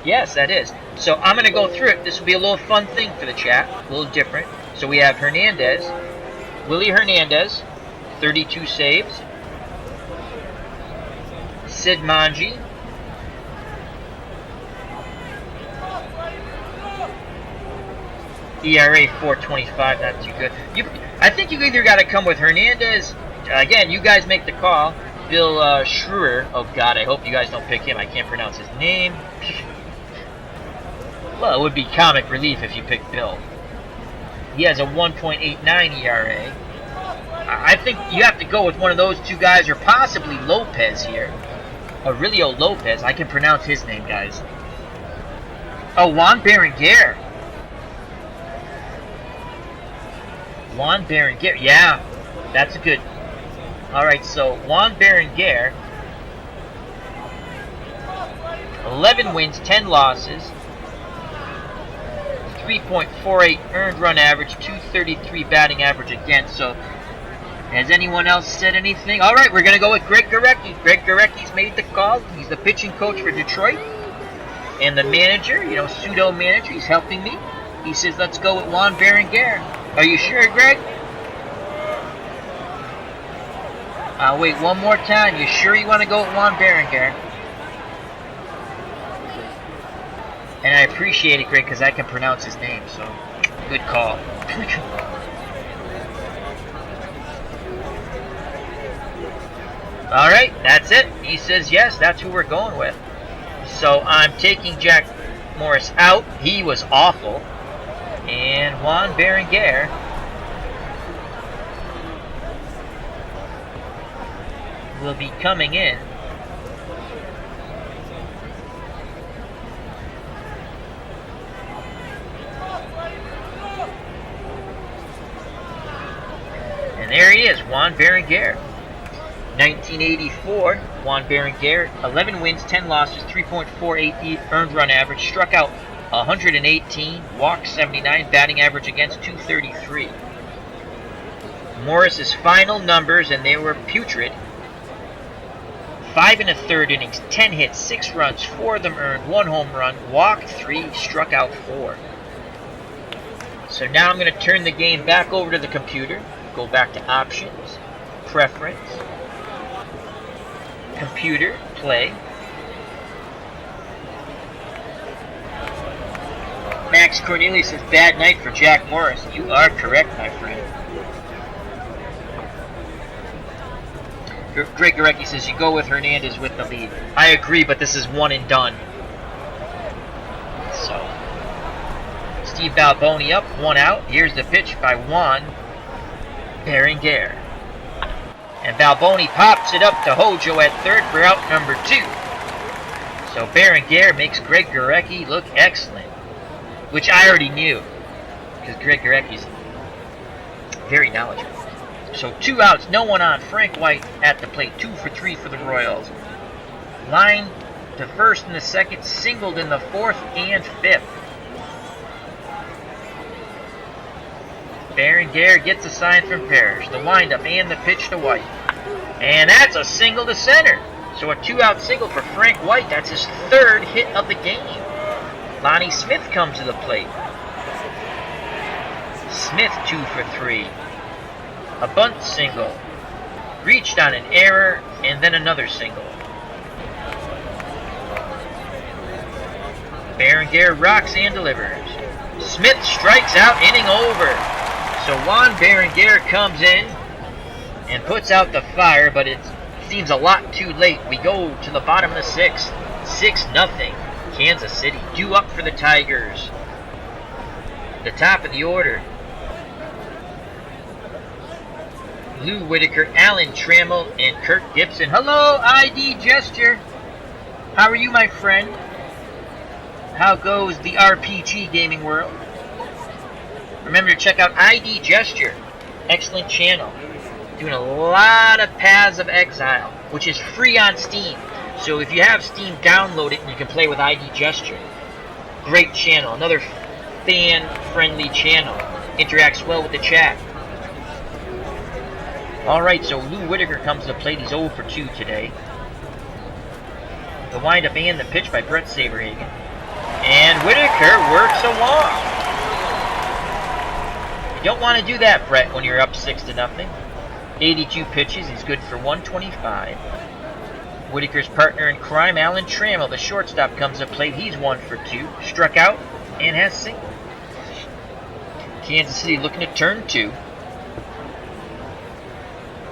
Yes, that is. So I'm going to go through it. This will be a little fun thing for the chat, a little different. So we have Hernandez, Willie Hernandez, 32 saves. Sid Manji, ERA 4.25, not too good. I think you either got to come with Hernandez. Again, you guys make the call. Bill Schreier. Oh God, I hope you guys don't pick him. I can't pronounce his name. Well, it would be comic relief if you picked Bill. He has a 1.89 ERA. I think you have to go with one of those two guys, or possibly Lopez here. Aurelio Lopez. I can pronounce his name, guys. Oh, Juan Berenguer. Juan Berenguer. Yeah, that's a good. All right, so Juan Berenguer. 11 wins, 10 losses. 3.48 earned run average, 233 batting average against. So, has anyone else said anything? All right, we're going to go with Greg Gurecki. Greg Gurecki's made the call. He's the pitching coach for Detroit. And the manager, pseudo manager, he's helping me. He says, let's go with Juan Berenguer. Are you sure, Greg? I'll wait one more time. You sure you want to go with Juan Berenguer? And I appreciate it, Greg, because I can pronounce his name, so good call. All right, that's it. He says yes, that's who we're going with. So I'm taking Jack Morris out. He was awful. And Juan Berenguer will be coming in. And there he is, Juan Berenguer. 1984, Juan Berenguer, 11 wins, 10 losses, 3.48 earned run average, struck out 118, walked 79, batting average against 233. Morris's final numbers, and they were putrid. 5 1/3 innings, 10 hits, 6 runs, 4 of them earned, 1 home run, walked 3, struck out 4. So now I'm going to turn the game back over to the computer, go back to options, preference, computer, play. Max Cornelius says, bad night for Jack Morris. You are correct, my friend. Greg Gurecki says, you go with Hernandez with the lead. I agree, but this is one and done. So, Steve Balboni up, 1 out. Here's the pitch by Juan Berenguer. And Balboni pops it up to Hojo at third for out number 2. So Berenguer makes Greg Gurecki look excellent, which I already knew, because Greg Gurecki's very knowledgeable. So 2 outs, no one on. Frank White at the plate, 2 for 3 for the Royals. Line to first in the second, singled in the fourth and fifth. Berenger gets a sign from Parrish. The windup and the pitch to White. And that's a single to center. So a 2-out single for Frank White. That's his third hit of the game. Lonnie Smith comes to the plate. Smith 2 for 3. A bunt single. Reached on an error, and then another single. Berenger rocks and delivers. Smith strikes out, inning over. So Juan Berenger comes in and puts out the fire, but it seems a lot too late. We go to the bottom of the sixth. 6-0. Kansas City due up for the Tigers. The top of the order. Lou Whitaker, Alan Trammell, and Kirk Gibson. Hello, ID Gesture. How are you, my friend? How goes the RPG gaming world? Remember to check out ID Gesture. Excellent channel. Doing a lot of Paths of Exile, which is free on Steam. So if you have Steam, download it and you can play with ID Gesture. Great channel. Another fan-friendly channel. Interacts well with the chat. Alright, so Lou Whitaker comes to the plate. He's 0 for 2 today. The windup and the pitch by Bret Saberhagen. And Whitaker works along. You don't want to do that, Bret, when you're up 6-0. 82 pitches. He's good for 125. Whitaker's partner in crime, Alan Trammell, the shortstop, comes to plate. He's 1 for 2. Struck out and has singled. Kansas City looking to turn 2.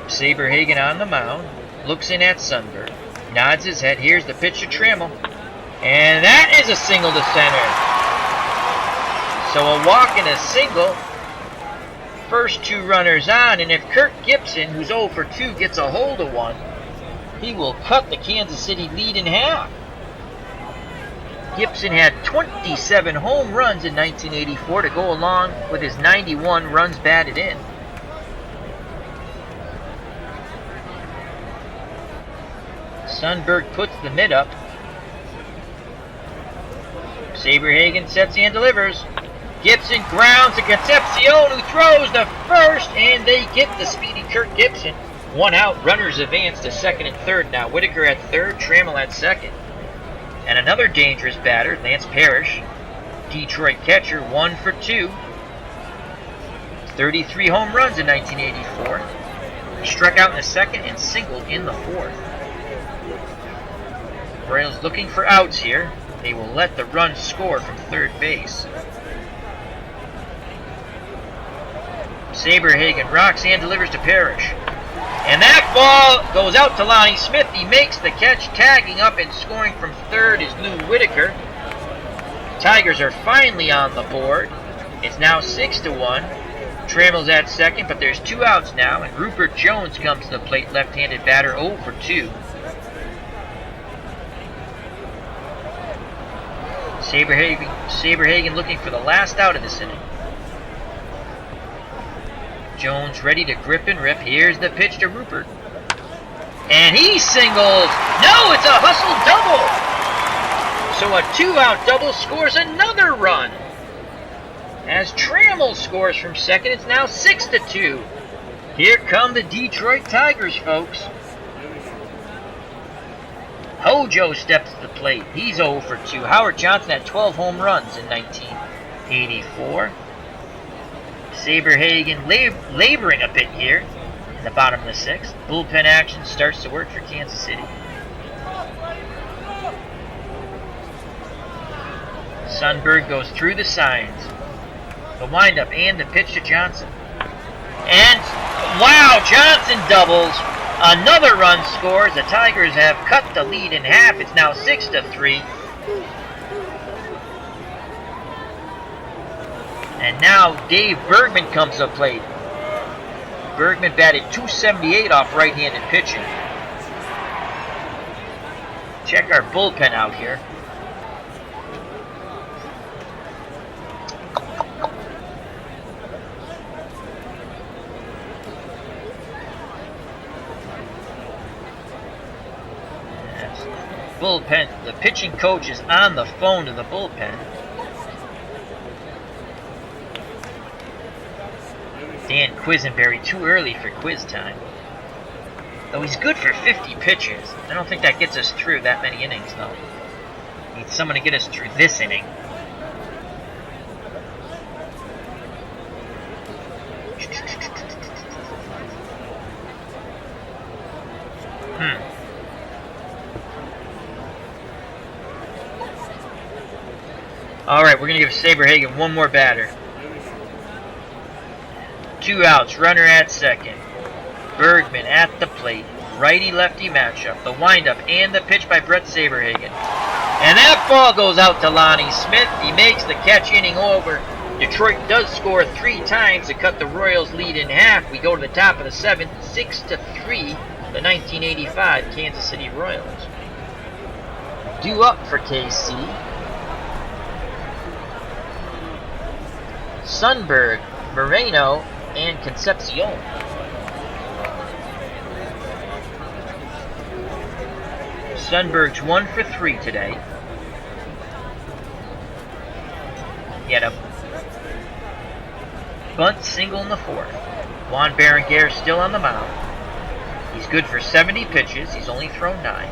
Saberhagen on the mound. Looks in at Sundberg. Nods his head. Here's the pitch to Trammell. And that is a single to center. So a walk and a single. First 2 runners on. And if Kirk Gibson, who's 0 for 2, gets a hold of one, he will cut the Kansas City lead in half. Gibson had 27 home runs in 1984 to go along with his 91 runs batted in. Sundberg puts the mid up. Saberhagen sets and delivers. Gibson grounds to Concepcion, who throws to first, and they get the speedy Kirk Gibson. 1 out, runners advance to second and third. Now Whitaker at third, Trammell at second. And another dangerous batter, Lance Parrish, Detroit catcher, 1 for 2. 33 home runs in 1984. Struck out in the second and singled in the fourth. Orioles looking for outs here. They will let the run score from third base. Saberhagen rocks and delivers to Parrish. And that ball goes out to Lonnie Smith. He makes the catch. Tagging up and scoring from third is Lou Whitaker. Tigers are finally on the board. It's now 6-1. Trammell's at second, but there's 2 outs now. And Rupert Jones comes to the plate, left-handed batter, 0 for 2. Saberhagen looking for the last out of this inning. Jones ready to grip and rip. Here's the pitch to Rupert. And he singles. No, it's a hustle double. So a 2-out double scores another run. As Trammell scores from second, it's now 6-2. Here come the Detroit Tigers, folks. Hojo steps to the plate. He's 0 for 2. Howard Johnson had 12 home runs in 1984. Saberhagen laboring a bit here in the bottom of the sixth. Bullpen action starts to work for Kansas City. Sundberg goes through the signs. The windup and the pitch to Johnson. And, wow, Johnson doubles. Another run scores. The Tigers have cut the lead in half. It's now 6-3. And now Dave Bergman comes to plate. Bergman batted .278 off right-handed pitching. Check our bullpen out here. bullpen. The pitching coach is on the phone to the bullpen. Dan Quisenberry, too early for quiz time. Though he's good for 50 pitches. I don't think that gets us through that many innings, though. Need someone to get us through this inning. Alright, we're going to give Saberhagen one more batter. 2 outs, runner at second. Bergman at the plate. Righty-lefty matchup. The windup and the pitch by Bret Saberhagen. And that ball goes out to Lonnie Smith. He makes the catch, inning over. Detroit does score 3 times to cut the Royals' lead in half. We go to the top of the 7th, 6-3, the 1985 Kansas City Royals. Due up for KC. Sundberg, Moreno, and Concepcion. Sundberg's 1 for 3 today. He had a bunt single in the 4th. Juan Berenguer still on the mound. He's good for 70 pitches. He's only thrown 9.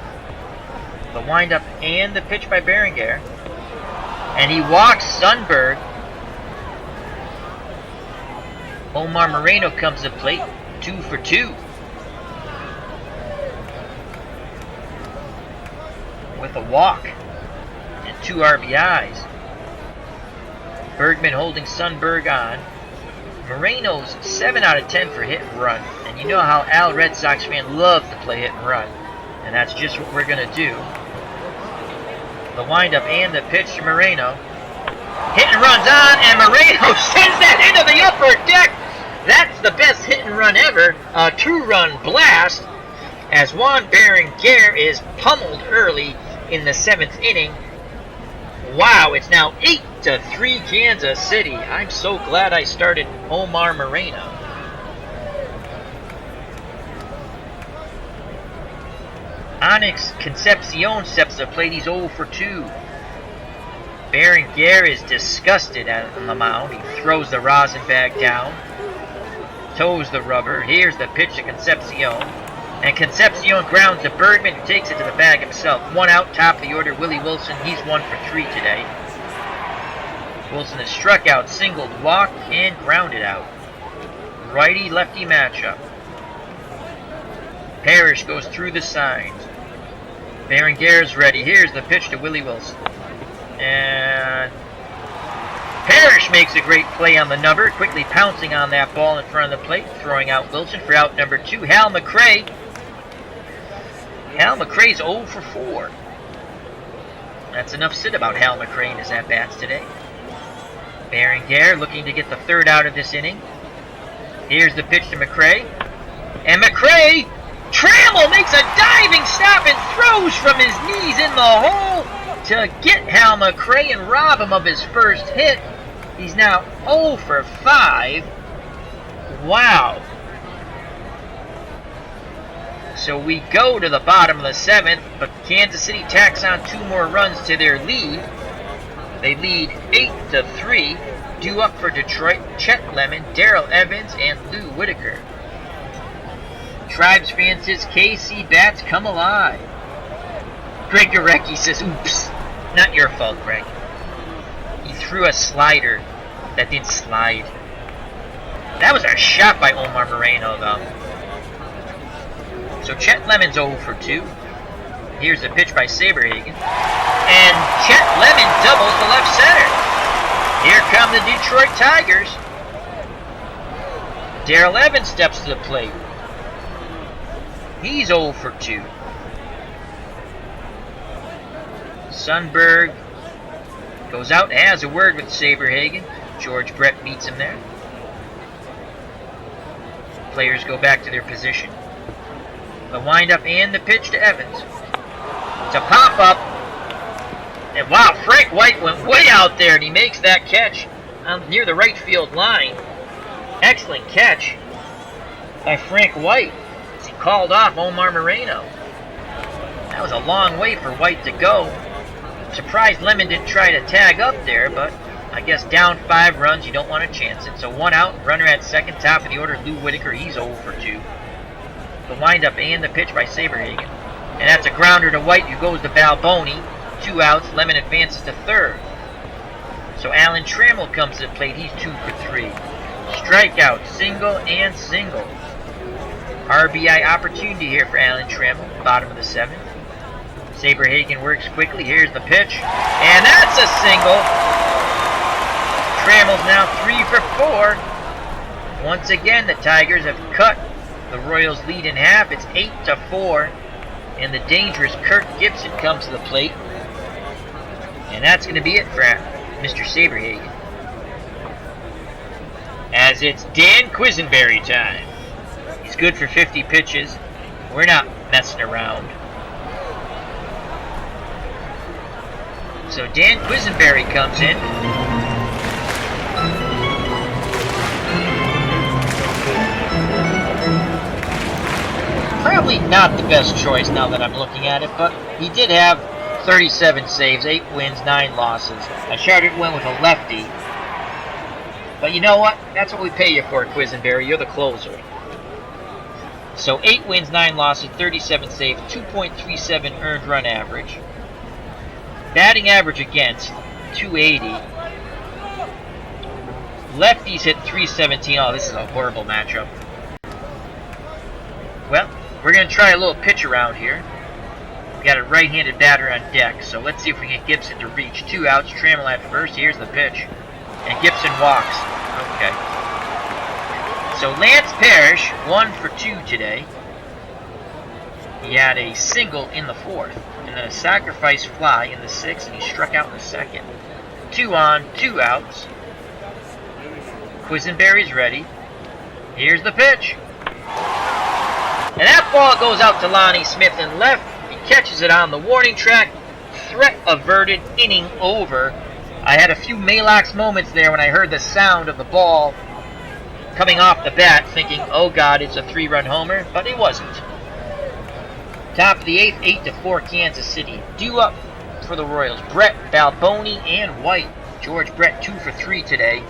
The windup and the pitch by Berenguer. And he walks Sundberg. Omar Moreno comes to plate. 2 for 2. With a walk and 2 RBIs. Bergman holding Sundberg on. Moreno's 7 out of 10 for hit and run. And you know how Al, Red Sox fan, loves to play hit and run. And that's just what we're going to do. The windup and the pitch to Moreno. Hit and run's on, and Moreno sends that into the upper deck. That's the best hit and run ever. A 2-run blast as Juan Berenguer is pummeled early in the 7th inning. Wow, it's now 8-3 Kansas City. I'm so glad I started Omar Moreno. Onyx Concepcion steps to the plate. He's 0 for 2. Berenguer is disgusted on the mound. He throws the rosin bag down. Toes the rubber. Here's the pitch to Concepcion. And Concepcion grounds to Bergman, who takes it to the bag himself. 1 out, top of the order, Willie Wilson. He's 1 for 3 today. Wilson has struck out, singled, walked, and grounded out. Righty-lefty matchup. Parrish goes through the signs. Berenguer's ready. Here's the pitch to Willie Wilson. And Parrish makes a great play on the number, quickly pouncing on that ball in front of the plate, throwing out Wilson for out number 2. Hal McRae. Hal McRae's 0 for 4. That's enough said about Hal McRae and his at-bats today. Berenguer looking to get the 3rd out of this inning. Here's the pitch to McRae. And McRae, Trammell makes a diving stop and throws from his knees in the hole to get Hal McRae and rob him of his first hit. He's now 0 for 5. Wow. So we go to the bottom of the 7th, but Kansas City tacks on 2 more runs to their lead. They lead 8-3. Due up for Detroit, Chet Lemon, Darrell Evans, and Lou Whitaker. Tribes fan says KC bats come alive. Greg Gorecki says, oops. Not your fault, Greg. He threw a slider that didn't slide. That was a shot by Omar Moreno, though. So Chet Lemon's 0 for 2. Here's the pitch by Saberhagen. And Chet Lemon doubles the left center. Here come the Detroit Tigers. Darrell Evans steps to the plate. He's 0 for 2. Sundberg goes out and has a word with Saberhagen. George Brett meets him there. Players go back to their position. The windup and the pitch to Evans. It's a pop-up. And wow, Frank White went way out there and he makes that catch near the right field line. Excellent catch by Frank White as he called off Omar Moreno. That was a long way for White to go. Surprised Lemon didn't try to tag up there, but I guess down 5 runs, you don't want to chance it. So 1 out, runner at second, top of the order, Lou Whitaker. He's 0 for 2. The windup and the pitch by Saberhagen. And that's a grounder to White, who goes to Balboni. 2 outs, Lemon advances to third. So Alan Trammell comes to the plate. He's 2 for 3. Strikeout, single, and single. RBI opportunity here for Alan Trammell, bottom of the 7th. Saberhagen works quickly. Here's the pitch. And that's a single. Trammell's now 3 for 4. Once again, the Tigers have cut the Royals' lead in half. It's 8-4. And the dangerous Kirk Gibson comes to the plate. And that's going to be it for Mr. Saberhagen. As it's Dan Quisenberry time. He's good for 50 pitches. We're not messing around. So Dan Quisenberry comes in. Probably not the best choice now that I'm looking at it, but he did have 37 saves, 8 wins, 9 losses. I started went with a lefty. But you know what? That's what we pay you for, Quisenberry. You're the closer. So 8 wins, 9 losses, 37 saves, 2.37 earned run average. Batting average against, 280. Lefties hit 317. Oh, this is a horrible matchup. Well, we're going to try a little pitch around here. We got a right-handed batter on deck, so let's see if we can get Gibson to reach. 2 outs, Trammell at first. Here's the pitch. And Gibson walks. Okay. So Lance Parrish, 1 for 2 today. He had a single in the 4th, and then a sacrifice fly in the 6th, and he struck out in the 2nd. 2 on, 2 outs. Quisenberry's ready. Here's the pitch. And that ball goes out to Lonnie Smith in left. He catches it on the warning track. Threat averted, inning over. I had a few Malox moments there when I heard the sound of the ball coming off the bat, thinking, oh God, it's a 3-run homer, but it wasn't. Top of the 8th, 8-4 Kansas City. Due up for the Royals, Bret, Balboni, and White. George Bret 2 for 3 today.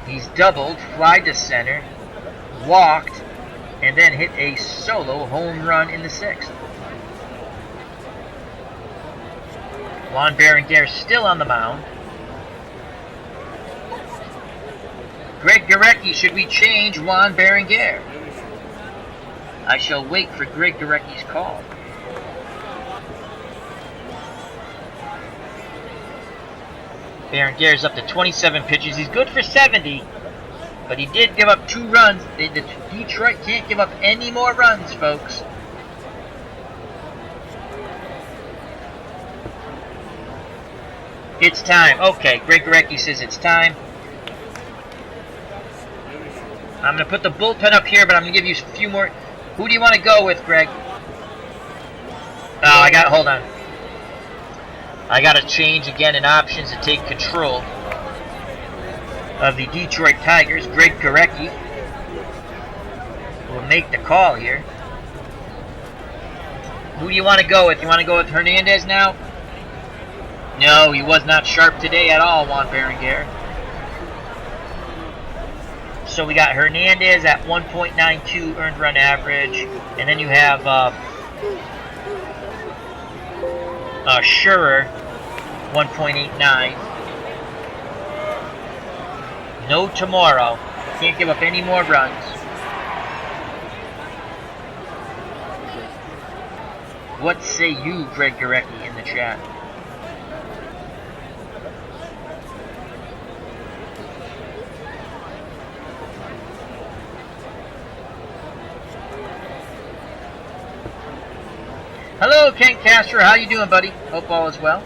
He's doubled, fly to center, walked, and then hit a solo home run in the 6th. Juan Berenguer still on the mound. Greg Gurecki, should we change Juan Berenguer? I shall wait for Greg Gurecki's call. Berenguer's up to 27 pitches. He's good for 70, but he did give up 2 runs. Detroit can't give up any more runs, folks. It's time. Okay, Greg Gurecki says it's time. I'm going to put the bullpen up here, but I'm going to give you a few more. Who do you want to go with, Greg? Oh, hold on. I got to change again in options to take control of the Detroit Tigers. Greg Gurecki will make the call here. Who do you want to go with? You want to go with Hernandez now? No, he was not sharp today at all, Juan Berenguer. So we got Hernandez at 1.92 earned run average, and then you have Scherrer, 1.89. No tomorrow. Can't give up any more runs. What say you, Greg Gurecki, in the chat? Hello, Kent Castro. How you doing, buddy? Hope all is well.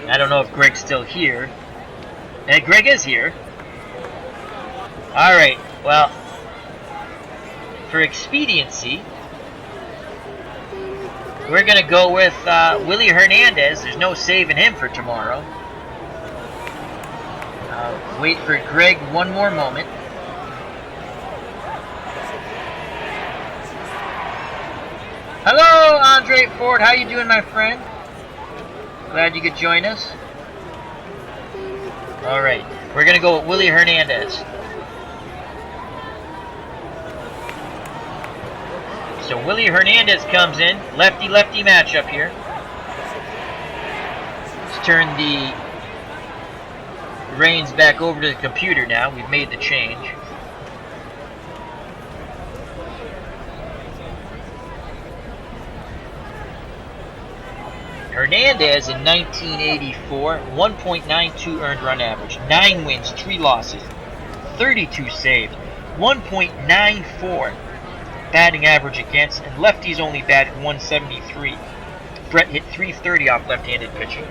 I don't know if Greg's still here. Hey, Greg is here. All right. Well, for expediency, we're going to go with Willie Hernandez. There's no saving him for tomorrow. Wait for Greg one more moment. Hello, Andre Ford. How you doing, my friend? Glad you could join us. All right, we're gonna go with Willie Hernandez. So Willie Hernandez comes in, lefty-lefty matchup here. Let's turn the reins back over to the computer now. We've made the change. Hernandez in 1984, 1.92 earned run average, 9 wins, 3 losses, 32 saves, 1.94 batting average against, and lefties only batted 173. Bret hit 330 off left-handed pitching.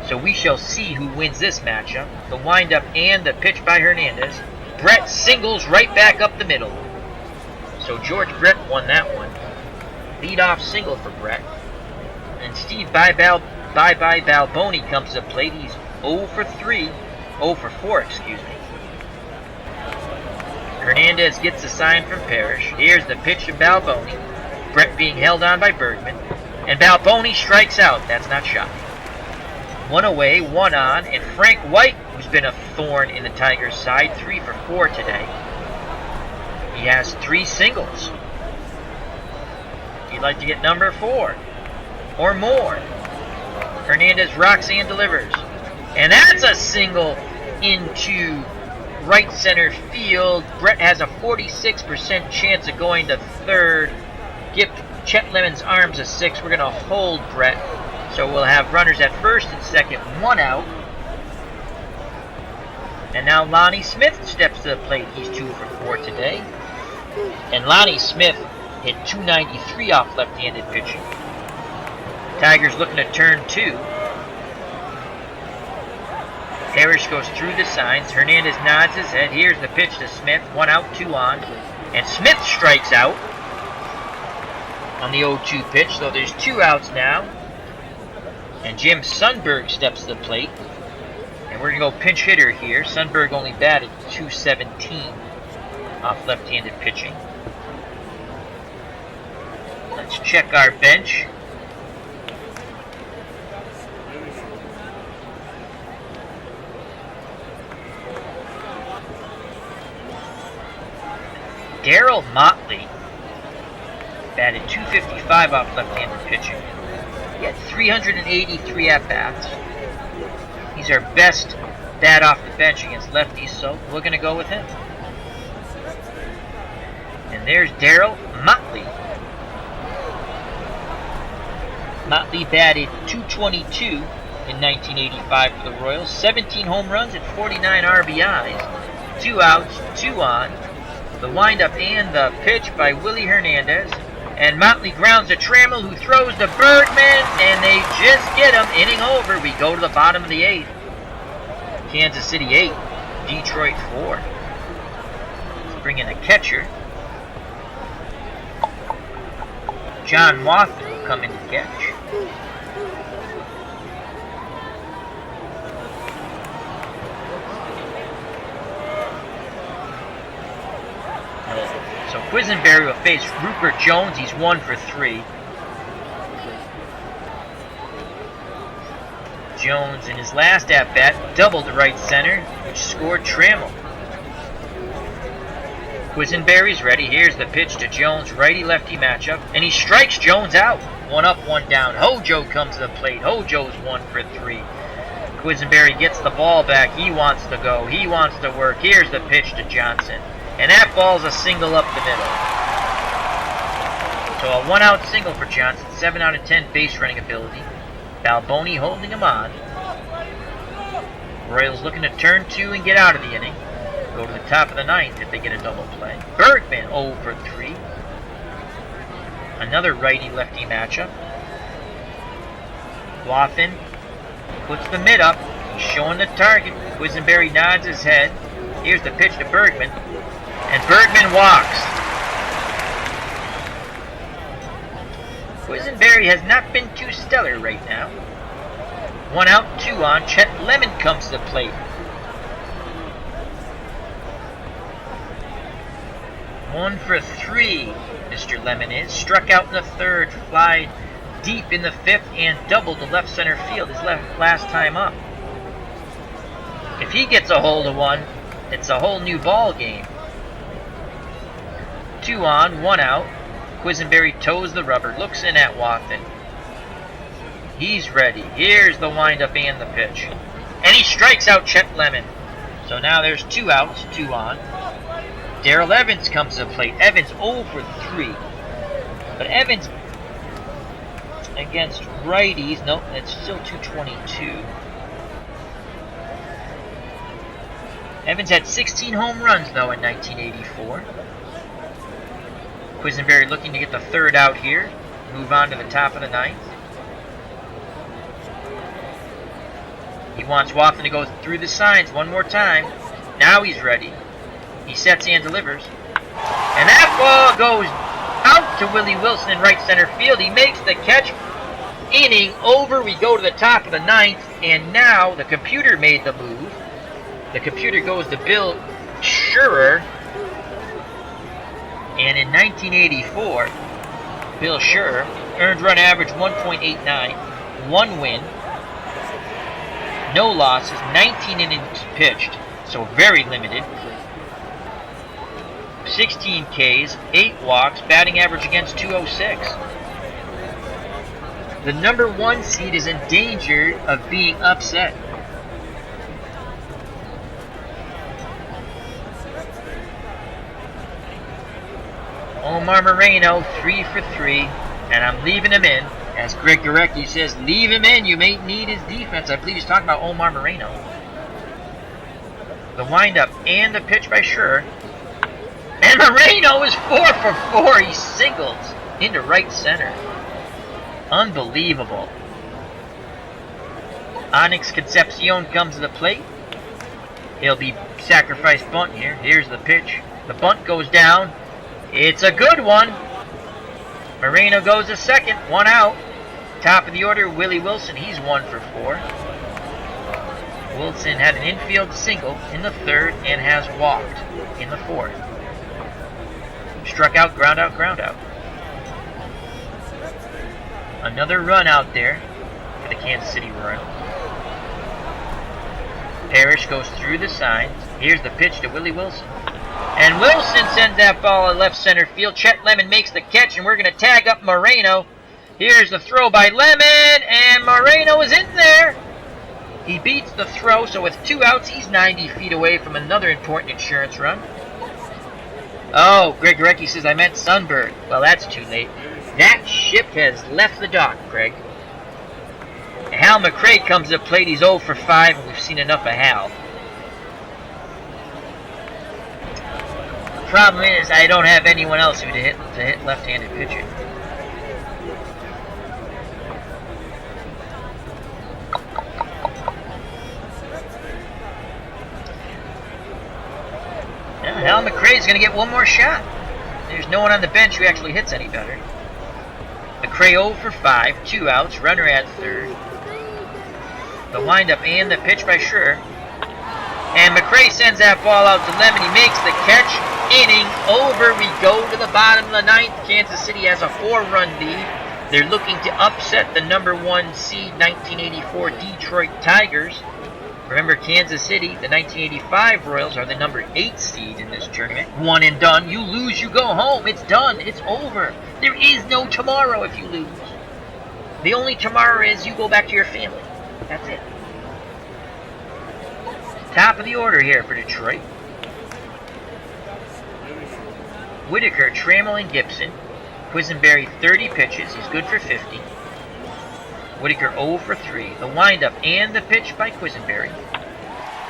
So we shall see who wins this matchup. The windup and the pitch by Hernandez. Bret singles right back up the middle. So George Brett won that one. Lead-off single for Bret. And Steve Balboni comes to plate. He's 0 for 4, excuse me. Hernandez gets a sign from Parrish. Here's the pitch to Balboni. Bret being held on by Bergman. And Balboni strikes out. That's not shocking. 1 away, 1 on, and Frank White, who's been a thorn in the Tigers' side, 3 for 4 today. He has 3 singles. He'd like to get number 4 or more. Hernandez rocks and delivers. And that's a single into right center field. Bret has a 46% chance of going to third. Give Chet Lemon's arms a 6. We're going to hold Bret. So we'll have runners at first and second, 1 out. And now Lonnie Smith steps to the plate. He's 2 for 4 today. And Lonnie Smith hit 293 off left-handed pitching. Tigers looking to turn 2. Parrish goes through the signs. Hernandez nods his head. Here's the pitch to Smith. 1 out, 2 on. And Smith strikes out on the 0-2 pitch. So there's 2 outs now. And Jim Sundberg steps to the plate. And we're going to go pinch hitter here. Sundberg only batted .217 off left-handed pitching. Let's check our bench. Darryl Motley batted .255 off left-handed pitching. He had 383 at-bats. He's our best bat off the bench against lefties, so we're going to go with him. And there's Darryl Motley. Motley batted .222 in 1985 for the Royals. 17 home runs and 49 RBIs. 2 outs, 2 on. The windup and the pitch by Willie Hernandez. And Motley grounds to Trammell, who throws to Bergman, and they just get him. Inning over. We go to the bottom of the 8th. Kansas City 8, Detroit 4. Let's bring in a catcher. John Wathen will come in to catch. So Quisenberry will face Rupert Jones. He's 1 for 3. Jones in his last at-bat doubled to right center, which scored Trammell. Quisenberry's ready. Here's the pitch to Jones, righty-lefty matchup, and he strikes Jones out. 1 up, 1 down. Hojo comes to the plate. Hojo's 1 for 3. Quisenberry gets the ball back. He wants to go. He wants to work. Here's the pitch to Johnson. And that ball's a single up the middle. So a 1-out single for Johnson. 7 out of 10 base running ability. Balboni holding him on. Royals looking to turn 2 and get out of the inning. Go to the top of the 9th if they get a double play. Bergman 0 for 3. Another righty-lefty matchup. Wathen puts the mid up. He's showing the target. Quisenberry nods his head. Here's the pitch to Bergman. And Bergman walks. Quisenberry has not been too stellar right now. 1 out, 2 on. Chet Lemon comes to the plate. 1 for 3. Mr. Lemon is. Struck out in the third, flied deep in the fifth, and doubled to left center field his last time up. If he gets a hold of one, it's a whole new ball game. 2 on, 1 out. Quisenberry toes the rubber, looks in at Watson. He's ready. Here's the windup and the pitch. And he strikes out Chet Lemon. So now there's 2 outs, 2 on. Darrell Evans comes to the plate. Evans 0 for 3. But Evans against righties, nope, it's still 222. Evans had 16 home runs, though, in 1984. Quisenberry looking to get the third out here. Move on to the top of the ninth. He wants Watson to go through the signs one more time. Now he's ready. He sets and delivers. And that ball goes out to Willie Wilson in right center field. He makes the catch. Inning over. We go to the top of the ninth. And now the computer made the move. The computer goes to Bill Schurer. And in 1984, Bill Schurer, earned run average 1.89, 1 win, no losses, 19 innings pitched, so very limited. 16 Ks, 8 walks, batting average against 206. The number 1 seed is in danger of being upset. Omar Moreno, 3 for 3, and I'm leaving him in. As Greg Gorecki says, leave him in. You may need his defense. I believe he's talking about Omar Moreno. The windup and the pitch by Schurer. And Moreno is 4 for 4. He singles into right center. Unbelievable. Onyx Concepcion comes to the plate. He'll be sacrifice bunt here. Here's the pitch. The bunt goes down. It's a good one. Moreno goes to second. 1 out. Top of the order, Willie Wilson. He's 1 for 4. Wilson had an infield single in the third and has walked in the fourth. Struck out, ground out, ground out. Another run out there for the Kansas City Royals. Parrish goes through the signs. Here's the pitch to Willie Wilson. And Wilson sends that ball to left center field. Chet Lemon makes the catch, and we're going to tag up Moreno. Here's the throw by Lemon, and Moreno is in there. He beats the throw, so with 2 outs, he's 90 feet away from another important insurance run. Oh, Greg Gorecki says I meant Sunbird. Well, that's too late. That ship has left the dock, Greg. Hal McRae comes to the plate. He's 0 for 5, and we've seen enough of Hal. Problem is, I don't have anyone else who to hit left-handed pitching. Now, Hal McRae's going to get one more shot. There's no one on the bench who actually hits any better. McRae 0 for 5, 2 outs, runner at third. The windup and the pitch by Schurer. And McRae sends that ball out to Lemon. He makes the catch. Inning over. We go to the bottom of the ninth. Kansas City has a 4-run lead. They're looking to upset the number 1 seed 1984 Detroit Tigers. Remember, Kansas City, the 1985 Royals, are the number 8 seed in this tournament. 1 and done. You lose, you go home. It's done. It's over. There is no tomorrow if you lose. The only tomorrow is you go back to your family. That's it. Top of the order here for Detroit. Whitaker, Trammell, and Gibson. Quisenberry 30 pitches. He's good for 50. Whitaker 0 for 3. The windup and the pitch by Quisenberry.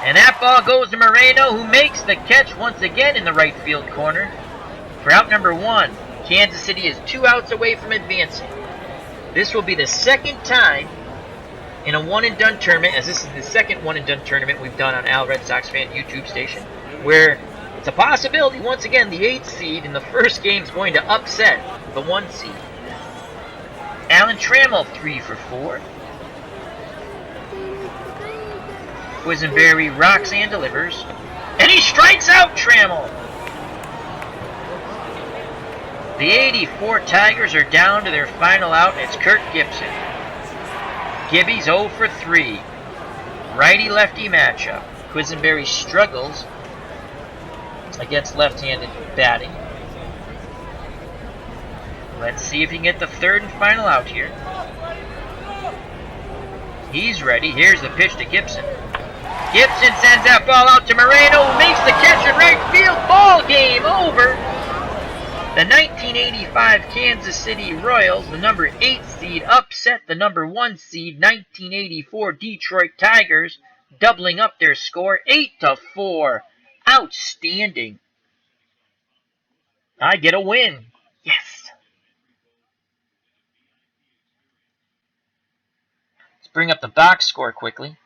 And that ball goes to Moreno, who makes the catch once again in the right field corner. For out number 1, Kansas City is 2 outs away from advancing. This will be the second time in a one-and-done tournament, as this is the second one-and-done tournament we've done on Al Red Sox Fan YouTube station, where it's a possibility, once again, the 8th seed in the first game is going to upset the 1 seed. Alan Trammell, 3 for 4. Quisenberry rocks and delivers. And he strikes out Trammell. The 84 Tigers are down to their final out, and it's Kirk Gibson. Gibby's 0 for 3. Righty-lefty matchup. Quisenberry struggles against left-handed batting. Let's see if he can get the third and final out here. He's ready. Here's the pitch to Gibson. Gibson sends that ball out to Moreno, who makes the catch in right field. Ball game over. The 1985 Kansas City Royals, the number 8 seed, upset the number 1 seed 1984 Detroit Tigers, doubling up their score 8-4. Outstanding. I get a win. Yes. Let's bring up the box score quickly.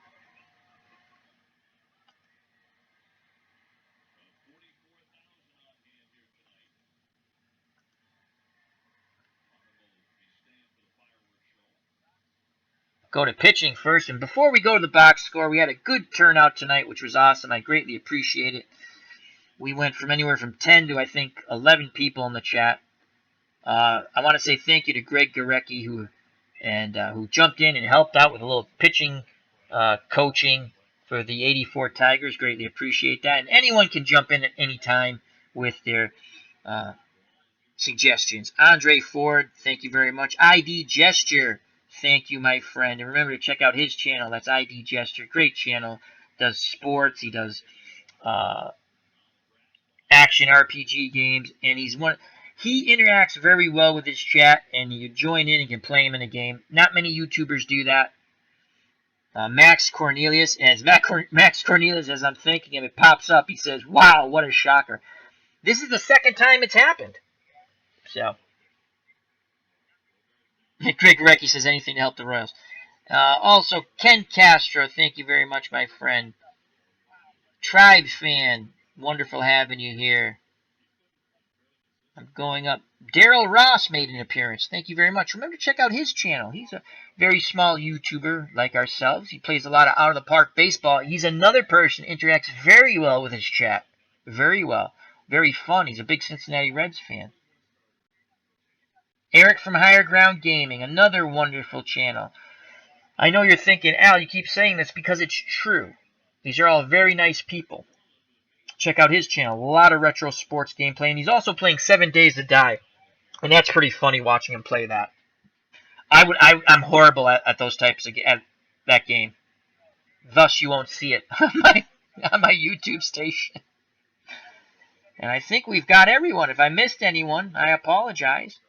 Go to pitching first, and before we go to the box score, we had a good turnout tonight, which was awesome. I greatly appreciate it. We went from anywhere from 10 to, I think, 11 people in the chat. I want to say thank you to Greg Gorecki, who jumped in and helped out with a little pitching coaching for the 84 Tigers. Greatly appreciate that. And anyone can jump in at any time with their suggestions. Andre Ford, thank you very much. ID Gesture, thank you, my friend. And remember to check out his channel. That's ID Gesture. Great channel. Does sports. He does action RPG games. And he interacts very well with his chat. And you join in and can play him in a game. Not many YouTubers do that. Max Cornelius, as I'm thinking of it, pops up. He says, wow, what a shocker. This is the second time it's happened. So, Greg Recchi says anything to help the Royals. Also, Ken Castro, thank you very much, my friend. Tribe fan, wonderful having you here. I'm going up. Daryl Ross made an appearance. Thank you very much. Remember to check out his channel. He's a very small YouTuber like ourselves. He plays a lot of out-of-the-park baseball. He's another person who interacts very well with his chat. Very well. Very fun. He's a big Cincinnati Reds fan. Eric from Higher Ground Gaming, another wonderful channel. I know you're thinking, Al, you keep saying this because it's true. These are all very nice people. Check out his channel. A lot of retro sports gameplay. And he's also playing 7 Days to Die. And that's pretty funny watching him play that. I'm horrible at those types of at that game. Thus, you won't see it on my YouTube station. And I think we've got everyone. If I missed anyone, I apologize.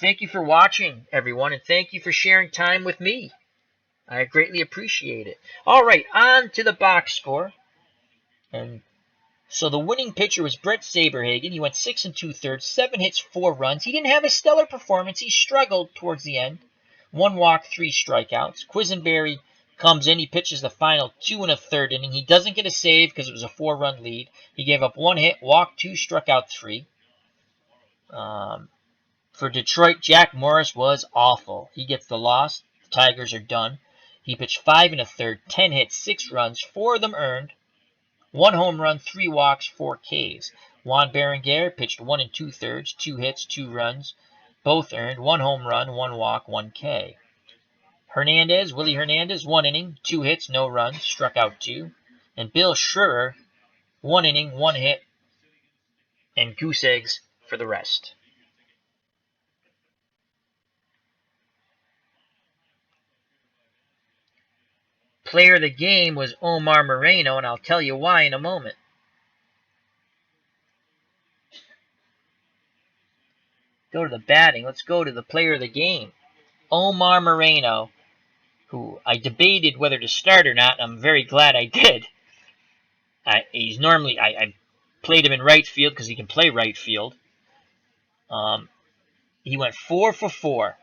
Thank you for watching, everyone, and thank you for sharing time with me. I greatly appreciate it. All right, on to the box score. And so the winning pitcher was Bret Saberhagen. He went 6 2/3, 7 hits, 4 runs. He didn't have a stellar performance. He struggled towards the end. 1 walk, 3 strikeouts. Quisenberry comes in. He pitches the final 2 1/3 inning. He doesn't get a save because it was a 4-run lead. He gave up 1 hit, walked 2, struck out 3. For Detroit, Jack Morris was awful. He gets the loss. The Tigers are done. He pitched 5 1/3, 10 hits, 6 runs, 4 of them earned. 1 home run, 3 walks, 4 Ks. Juan Berenguer pitched 1 2/3, 2 hits, 2 runs, both earned. 1 home run, 1 walk, 1 K. Willie Hernandez, 1 inning, 2 hits, no runs, struck out 2. And Bill Schurer, 1 inning, 1 hit, and goose eggs for the rest. Player of the game was Omar Moreno, and I'll tell you why in a moment. Go to the batting. Let's go to the player of the game. Omar Moreno, who I debated whether to start or not. I'm very glad I did. I played him in right field because he can play right field. He went 4 for 4,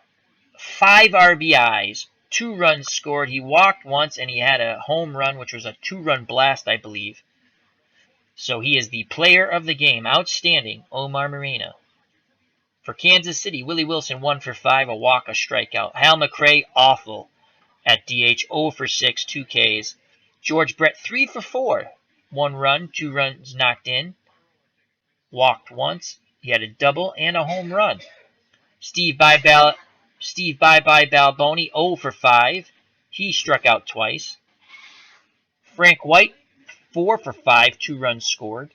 5 RBIs, 2 runs scored. He walked once, and he had a home run, which was a 2-run blast, I believe. So he is the player of the game. Outstanding, Omar Moreno. For Kansas City, Willie Wilson, 1 for 5, a walk, a strikeout. Hal McRae, awful at DH, 0 for 6, 2 Ks. George Brett, 3 for 4, 1 run, 2 runs knocked in. walked once. He had a double and a home run. Steve Bye-Bye Balboni, 0 for 5. He struck out twice. Frank White, 4 for 5, 2 runs scored.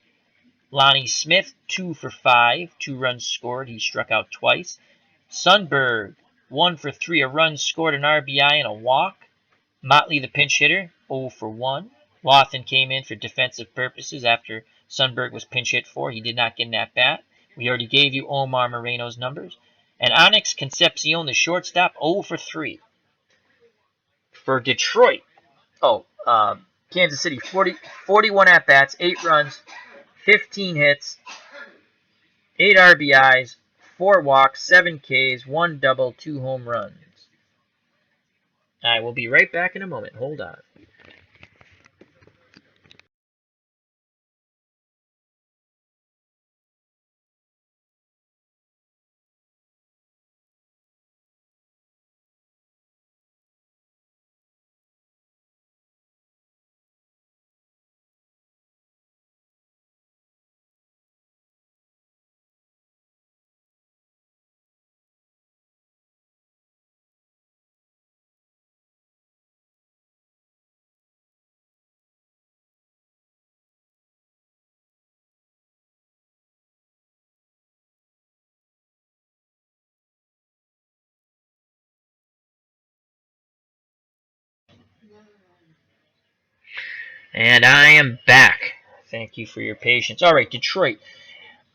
Lonnie Smith, 2 for 5, 2 runs scored. He struck out twice. Sundberg, 1 for 3, a run scored, an RBI, and a walk. Motley, the pinch hitter, 0 for 1. Lawton came in for defensive purposes after Sundberg was pinch hit for. He did not get an at-bat. We already gave you Omar Moreno's numbers. And Onyx Concepcion, the shortstop, 0 for 3. For Detroit, Kansas City, 41 at-bats, 8 runs, 15 hits, 8 RBIs, 4 walks, 7 Ks, 1 double, 2 home runs. I will be right back in a moment. Hold on. And I am back. Thank you for your patience. All right, Detroit.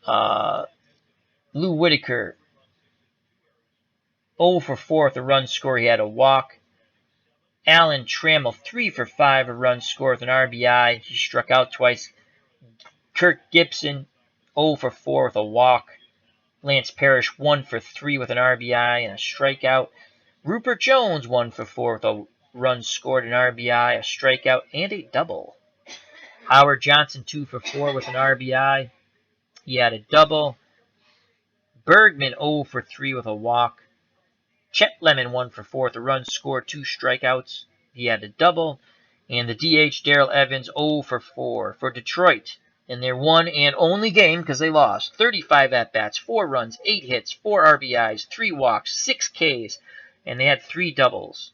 Lou Whitaker, 0 for 4 with a run score. He had a walk. Alan Trammell, 3 for 5, a run score with an RBI. He struck out twice. Kirk Gibson, 0 for 4 with a walk. Lance Parrish, 1 for 3 with an RBI and a strikeout. Rupert Jones, 1 for 4 with a run scored, an RBI, a strikeout, and a double. Howard Johnson, 2 for 4 with an RBI. He had a double. Bergman, 0 for 3 with a walk. Chet Lemon, 1 for 4 with a run scored, 2 strikeouts. He had a double. And the DH, Darrell Evans, 0 for 4 for Detroit in their one and only game because they lost. 35 at-bats, 4 runs, 8 hits, 4 RBIs, 3 walks, 6 Ks, and they had 3 doubles.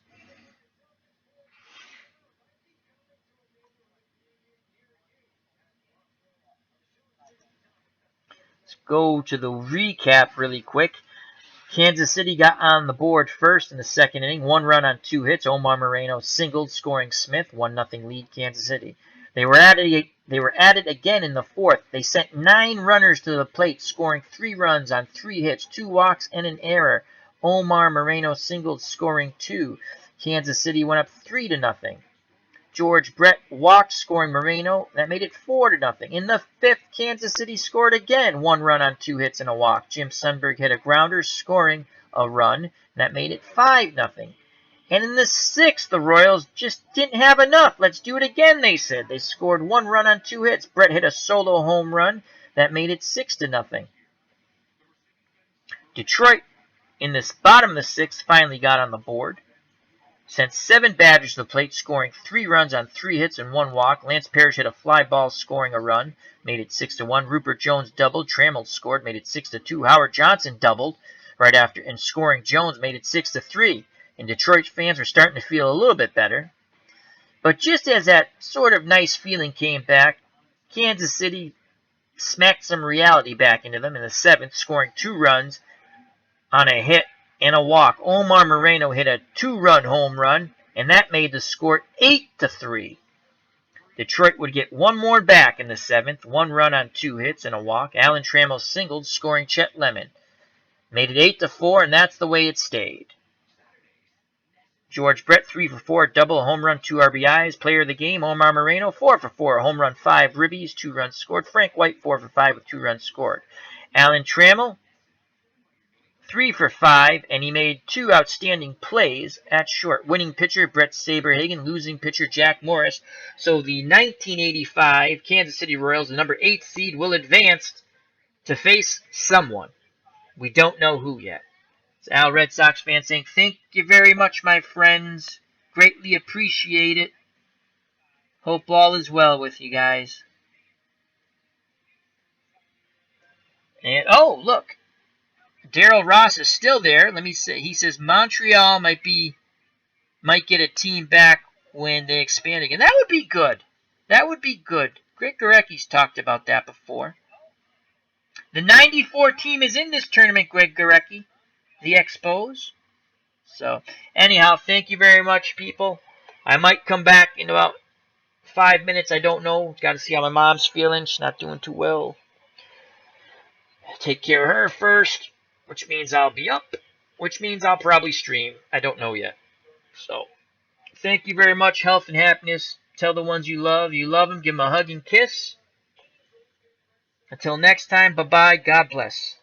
Let's go to the recap really quick. Kansas City got on the board first in the second inning. 1 run on 2 hits. Omar Moreno singled, scoring Smith. 1-0 lead Kansas City. They were at it again in the fourth. They sent 9 runners to the plate, scoring 3 runs on 3 hits, 2 walks, and an error. Omar Moreno singled, scoring 2. Kansas City went up 3-0. George Bret walked, scoring Moreno. That made it 4-0. In the fifth, Kansas City scored again. 1 run on 2 hits and a walk. Jim Sundberg hit a grounder, scoring a run. That made it 5-0. And in the sixth, the Royals just didn't have enough. Let's do it again, they said. They scored 1 run on 2 hits. Bret hit a solo home run. That made it 6-0. Detroit, in the bottom of the sixth, finally got on the board. Sent 7 batters to the plate, scoring 3 runs on 3 hits and 1 walk. Lance Parrish hit a fly ball, scoring a run, made it 6-1. Rupert Jones doubled. Trammell scored, made it 6-2. Howard Johnson doubled right after, and scoring Jones made it 6-3. And Detroit fans were starting to feel a little bit better. But just as that sort of nice feeling came back, Kansas City smacked some reality back into them in the seventh, scoring 2 runs on a hit and a walk. Omar Moreno hit a 2-run home run, and that made the score 8-3. Detroit would get 1 more back in the seventh, 1 run on 2 hits and a walk. Alan Trammell singled, scoring Chet Lemon. Made it 8-4, and that's the way it stayed. George Bret, 3 for 4, double, home run, 2 RBIs. Player of the game, Omar Moreno, 4 for 4, home run, 5 ribbies, 2 runs scored. Frank White, 4 for 5 with 2 runs scored. Alan Trammell, 3 for 5, and he made 2 outstanding plays at short. Winning pitcher, Bret Saberhagen. Losing pitcher, Jack Morris. So the 1985 Kansas City Royals, the number 8 seed, will advance to face someone. We don't know who yet. It's Al Red Sox fan saying, thank you very much, my friends. Greatly appreciate it. Hope all is well with you guys. And oh, look, Daryl Ross is still there. Let me say, he says Montreal might get a team back when they expand again. That would be good. That would be good. Greg Gorecki's talked about that before. The 94 team is in this tournament, Greg Gorecki. The Expos. So, anyhow, thank you very much, people. I might come back in about 5 minutes. I don't know. Got to see how my mom's feeling. She's not doing too well. Take care of her first, which means I'll be up, which means I'll probably stream. I don't know yet. So, thank you very much. Health and happiness. Tell the ones you love them. Give them a hug and kiss. Until next time, bye-bye. God bless.